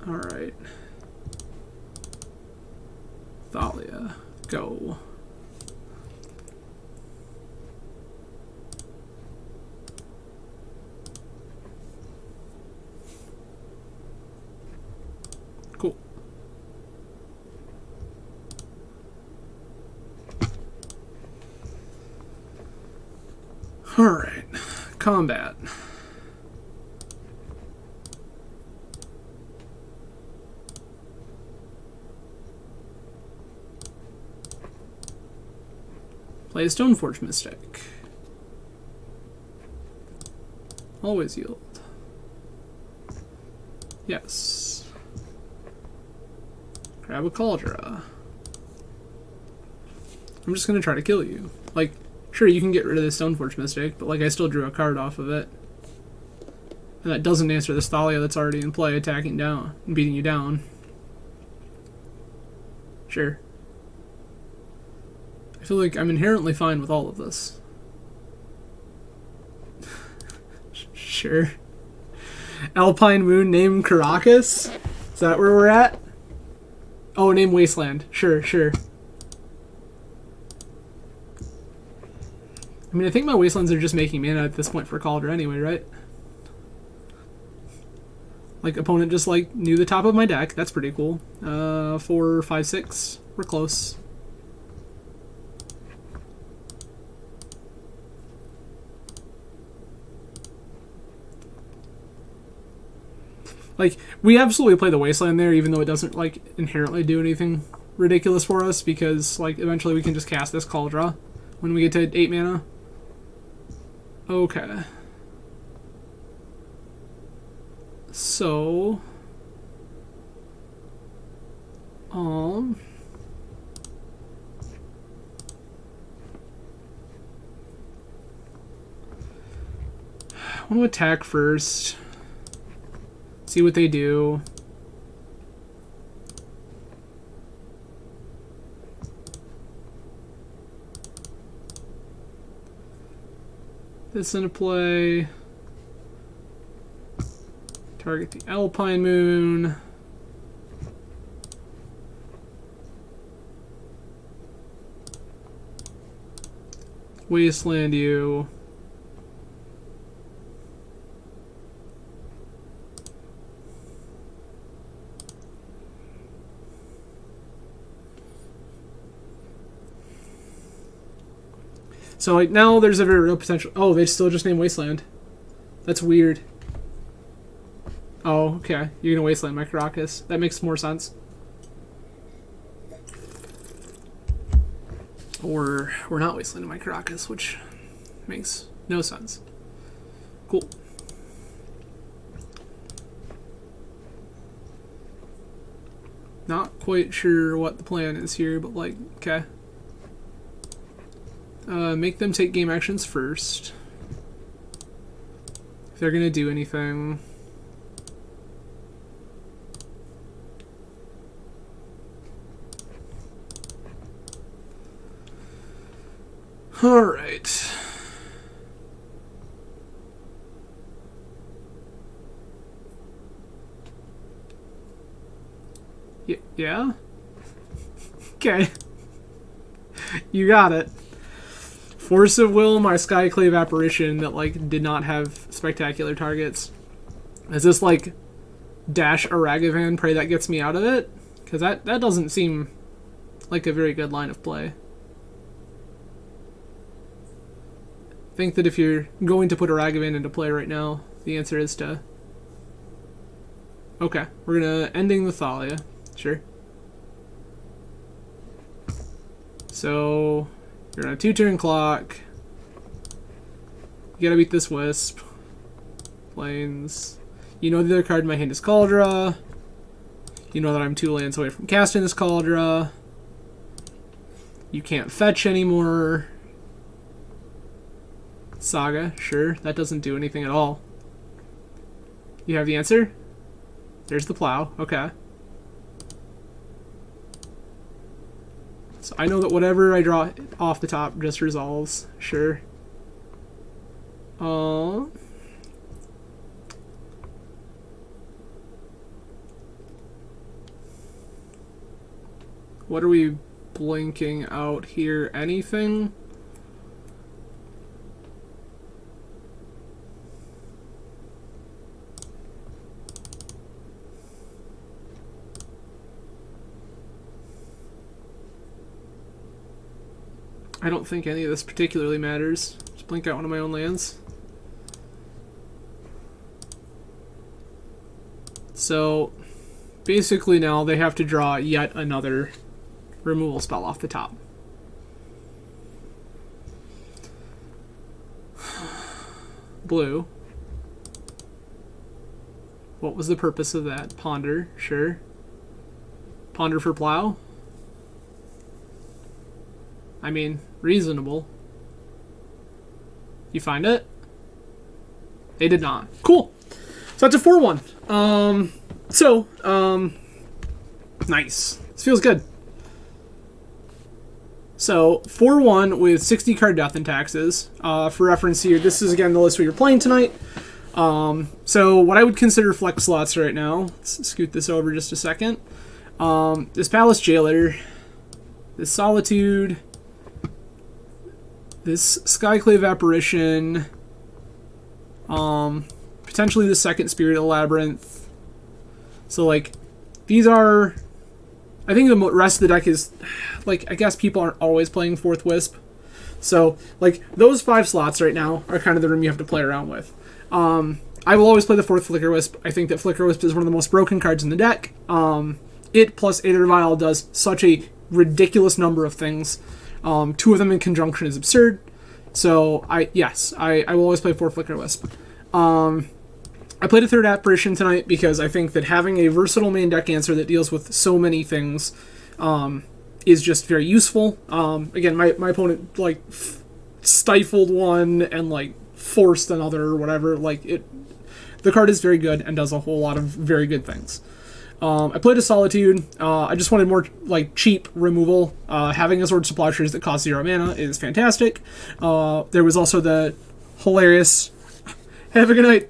Alright. Thalia, go. Cool. Alright, combat. Play a Stoneforge Mystic. Always yield. Yes. Grab a Cauldra. I'm just gonna try to kill you. Like, sure, you can get rid of the Stoneforge Mystic, but, like, I still drew a card off of it. And that doesn't answer this Thalia that's already in play, attacking down and beating you down. Sure. I feel like I'm inherently fine with all of this. Sure. Alpine Moon, name Caracas? Is that where we're at? Oh, name Wasteland. Sure, sure. I mean, I think my Wastelands are just making mana at this point for Cauldron anyway, right? Like, opponent just, like, knew the top of my deck. That's pretty cool. 4, 5, 6. We're close. Like, we absolutely play the Wasteland there, even though it doesn't, like, inherently do anything ridiculous for us, because, like, eventually we can just cast this Cauldron when we get to 8 mana. Okay. So... I'm gonna attack first. See what they do. This into play. Target the Alpine Moon. Wasteland you. So like now there's a very real potential. Oh, they still just named Wasteland. That's weird. Oh, okay. You're gonna Wasteland my Caracas. That makes more sense. Or we're not Wastelanding my Caracas, which makes no sense. Cool. Not quite sure what the plan is here, but like, okay. Make them take game actions first. If they're gonna do anything. Alright. Yeah? Okay. You got it. Force of Will, my Skyclave Apparition that, like, did not have spectacular targets. Is this, like, dash Aragavan, pray that gets me out of it? Because that doesn't seem like a very good line of play. I think that if you're going to put Aragavan into play right now, the answer is to... Okay, we're gonna ending the Thalia. Sure. So... You're on a 2-turn clock. You gotta beat this Wisp. Plains. You know the other card in my hand is Cauldron. You know that I'm 2 lands away from casting this Cauldron. You can't fetch anymore. Saga, sure. That doesn't do anything at all. You have the answer? There's the plow. Okay. So I know that whatever I draw off the top just resolves. Sure. What are we blinking out here? Anything? I don't think any of this particularly matters. Just blink out one of my own lands. So, basically now they have to draw yet another removal spell off the top. Blue. What was the purpose of that? Ponder, sure. Ponder for plow? I mean, reasonable. You find it? They did not. Cool. So that's a 4-1. Nice. This feels good. So, 4-1 with 60 card death and taxes. For reference here, this is again the list we are playing tonight. So, what I would consider flex slots right now, let's scoot this over just a second. This Palace Jailer, this Solitude, this Skyclave Apparition, potentially the second Spirit of the Labyrinth. So, like, these are... I think the rest of the deck is, like, I guess people aren't always playing 4th Wisp. So, like, those 5 slots right now are kind of the room you have to play around with. I will always play the 4th Flicker Wisp. I think that Flicker Wisp is one of the most broken cards in the deck. It plus Aether Vial does such a ridiculous number of things. 2 of them in conjunction is absurd. So, I will always play 4 Flicker Wisp. I played a 3rd Apparition tonight because I think that having a versatile main deck answer that deals with so many things is just very useful. Again, my opponent, like, stifled one and, like, forced another or whatever. Like, the card is very good and does a whole lot of very good things. I played a Solitude. I just wanted more, like, cheap removal. Having a Sword of Plowshares that costs 0 mana is fantastic. There was also the hilarious... Have a good night.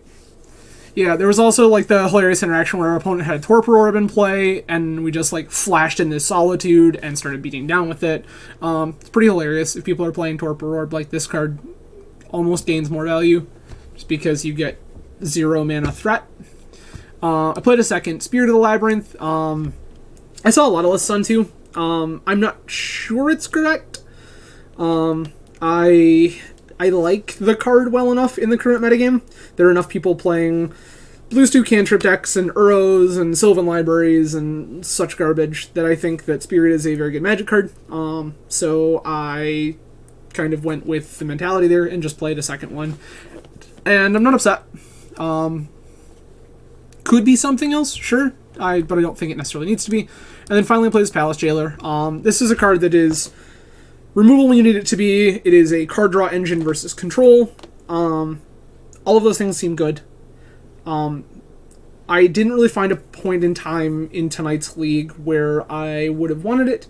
Yeah, there was also, like, the hilarious interaction where our opponent had a Torpor Orb in play, and we just, like, flashed in this Solitude and started beating down with it. It's pretty hilarious. If people are playing Torpor Orb, like, this card almost gains more value, just because you get 0 mana threat. I played a second Spirit of the Labyrinth. I saw a lot of lists on too. I'm not sure it's correct. I like the card well enough in the current metagame. There are enough people playing Blues 2 cantrip decks and Uros and Sylvan Libraries and such garbage that I think that Spirit is a very good Magic card. So I kind of went with the mentality there and just played a second one. And I'm not upset. Could be something else, sure. But I don't think it necessarily needs to be. And then finally I played this Palace Jailer. This is a card that is removal when you need it to be. It is a card draw engine versus control. All of those things seem good. I didn't really find a point in time in tonight's league where I would have wanted it.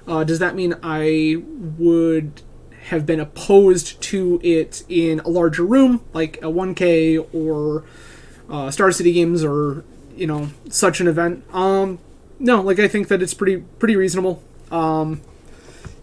Does that mean I would have been opposed to it in a larger room, like a 1K or Star City Games or, you know, such an event? No, like, I think that it's pretty reasonable.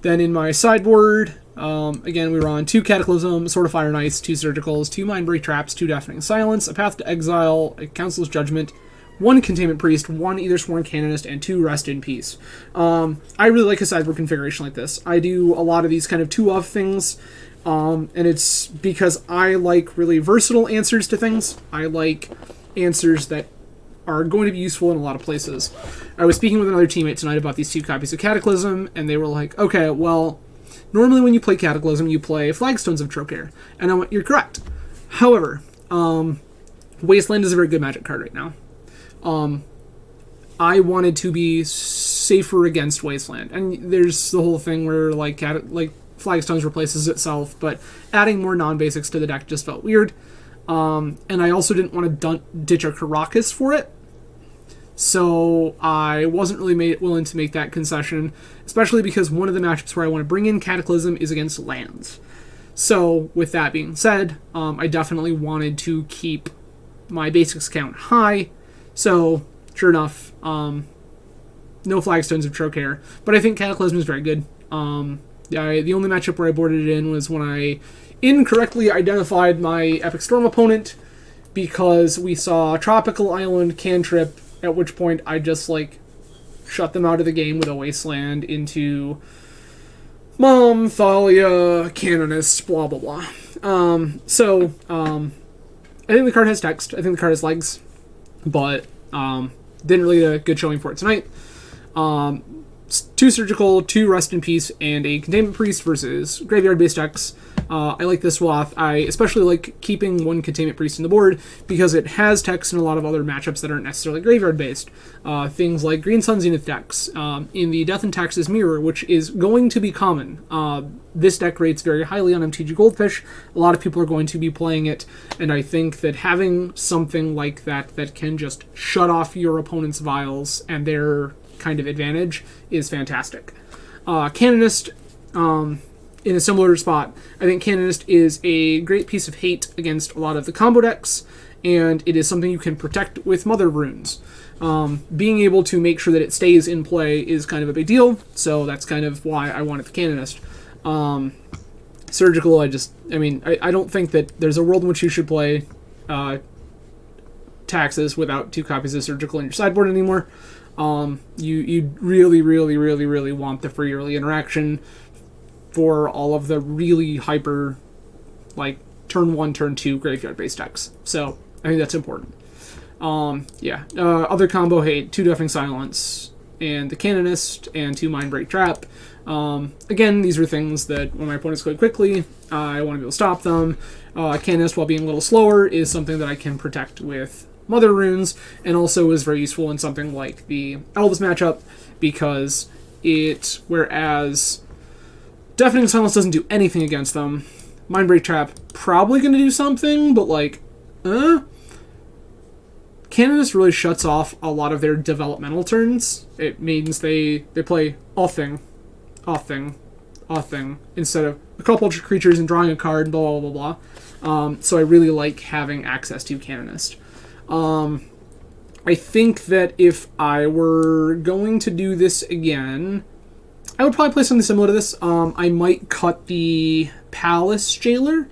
Then in my sideboard, again, we were on 2 Cataclysm, Sword of Fire and Ice, 2 Surgicals, 2 Mindbreak Traps, 2 Deafening Silence, a Path to Exile, a Council's Judgment, 1 Containment Priest, 1 Either Sworn Canonist, and 2 Rest in Peace. I really like a sideboard configuration like this. I do a lot of these kind of 2-of things, and it's because I like really versatile answers to things. I like answers that are going to be useful in a lot of places. I was speaking with another teammate tonight about these 2 copies of Cataclysm, and they were like, okay, well, normally when you play Cataclysm, you play Flagstones of Trocaire. And I went, you're correct. However, Wasteland is a very good Magic card right now. I wanted to be safer against Wasteland. And there's the whole thing where, like Flagstones replaces itself, but adding more non-basics to the deck just felt weird. And I also didn't want to ditch a Karakas for it. So I wasn't really willing to make that concession, especially because one of the matchups where I want to bring in Cataclysm is against lands. So with that being said, I definitely wanted to keep my basics count high. So sure enough, no Flagstones of Trocaire, but I think Cataclysm is very good. The only matchup where I boarded it in was when I incorrectly identified my Epic Storm opponent because we saw Tropical Island cantrip, at which point I just, like, shut them out of the game with a Wasteland into Mom, Thalia, Canonist, blah, blah, blah. I think the card has text. I think the card has legs, but didn't really get a good showing for it tonight. 2 Surgical, 2 Rest in Peace, and a Containment Priest versus Graveyard-based decks. I like this swath. I especially like keeping one Containment Priest in the board because it has text in a lot of other matchups that aren't necessarily graveyard-based. Things like Green Sun Zenith decks. In the Death and Taxes Mirror, which is going to be common. This deck rates very highly on MTG Goldfish. A lot of people are going to be playing it, and I think that having something like that that can just shut off your opponent's vials and their kind of advantage is fantastic. Canonist, in a similar spot, I think Canonist is a great piece of hate against a lot of the combo decks, and it is something you can protect with Mother Runes. Being able to make sure that it stays in play is kind of a big deal, so that's kind of why I wanted the Canonist. Surgical, I don't think that there's a world in which you should play Taxes without 2 copies of Surgical in your sideboard anymore. You really want the free early interaction for all of the really hyper, like, turn 1, turn 2 graveyard-based decks. So, I think that's important. Other combo hate, 2 Deafening Silence, and the Canonist, and 2 Mindbreak Trap. Again, these are things that when my opponents go quickly, I want to be able to stop them. Canonist, while being a little slower, is something that I can protect with Mother Runes, and also is very useful in something like the Elvis matchup, because whereas Deafening Silence doesn't do anything against them, Mindbreak Trap probably going to do something, but Canonist really shuts off a lot of their developmental turns. It means they play off thing, instead of a couple of creatures and drawing a card, blah, blah, blah, blah. So I really like having access to Canonist. I think that if I were going to do this again, I would probably play something similar to this. I might cut the Palace Jailer.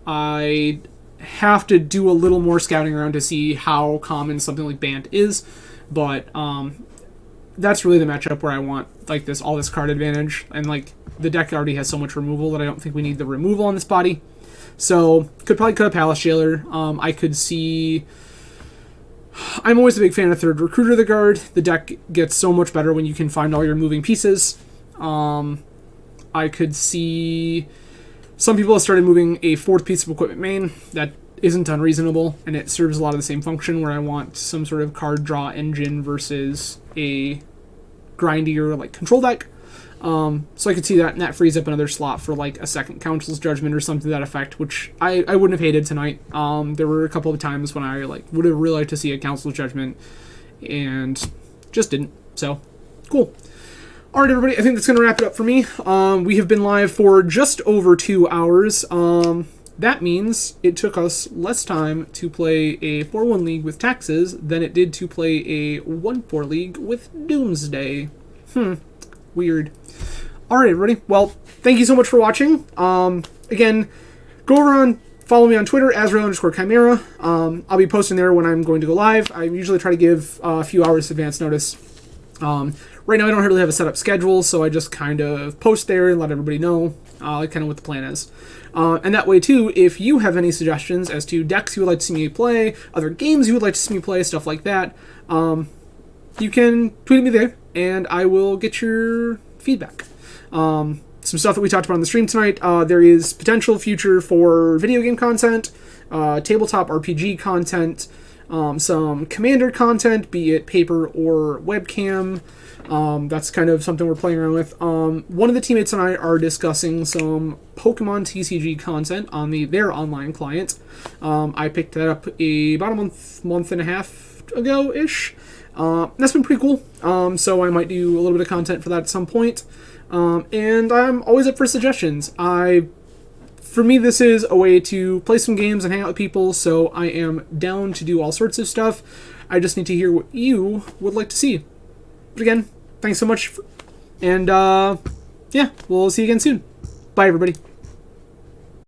I have to do a little more scouting around to see how common something like Bant is, but that's really the matchup where I want all this card advantage, and the deck already has so much removal that I don't think we need the removal on this body. So could probably cut a Palace Jailer. I could see. I'm always a big fan of third Recruiter of the Guard. The deck gets so much better when you can find all your moving pieces. I could see some people have started moving a 4th piece of equipment main. That isn't unreasonable, and it serves a lot of the same function where I want some sort of card draw engine versus a grindier control deck. So I could see that, and that frees up another slot for a 2nd Council's Judgment or something to that effect, which I wouldn't have hated tonight. There were a couple of times when I would have really liked to see a Council's Judgment, and just didn't. So, cool. Alright, everybody, I think that's going to wrap it up for me. We have been live for just over 2 hours. That means it took us less time to play a 4-1 league with Taxes than it did to play a 1-4 league with Doomsday. Weird. Alright, everybody. Well, thank you so much for watching. Again, go over follow me on Twitter, Azrael_Chimera. I'll be posting there when I'm going to go live. I usually try to give a few hours advance notice. Right now I don't really have a set up schedule, so I just kind of post there and let everybody know kind of what the plan is. And that way, too, if you have any suggestions as to decks you would like to see me play, other games you would like to see me play, stuff like that, you can tweet at me there, and I will get your feedback. Some stuff that we talked about on the stream tonight, there is potential future for video game content, tabletop RPG content, some Commander content, be it paper or webcam. That's kind of something we're playing around with. One of the teammates and I are discussing some Pokemon TCG content on their online client. I picked that up about a month and a half ago-ish. That's been pretty cool. So I might do a little bit of content for that at some point. And I'm always up for suggestions. For me, this is a way to play some games and hang out with people, so I am down to do all sorts of stuff. I just need to hear what you would like to see. But again, thanks so much, and yeah, we'll see you again soon. Bye, everybody.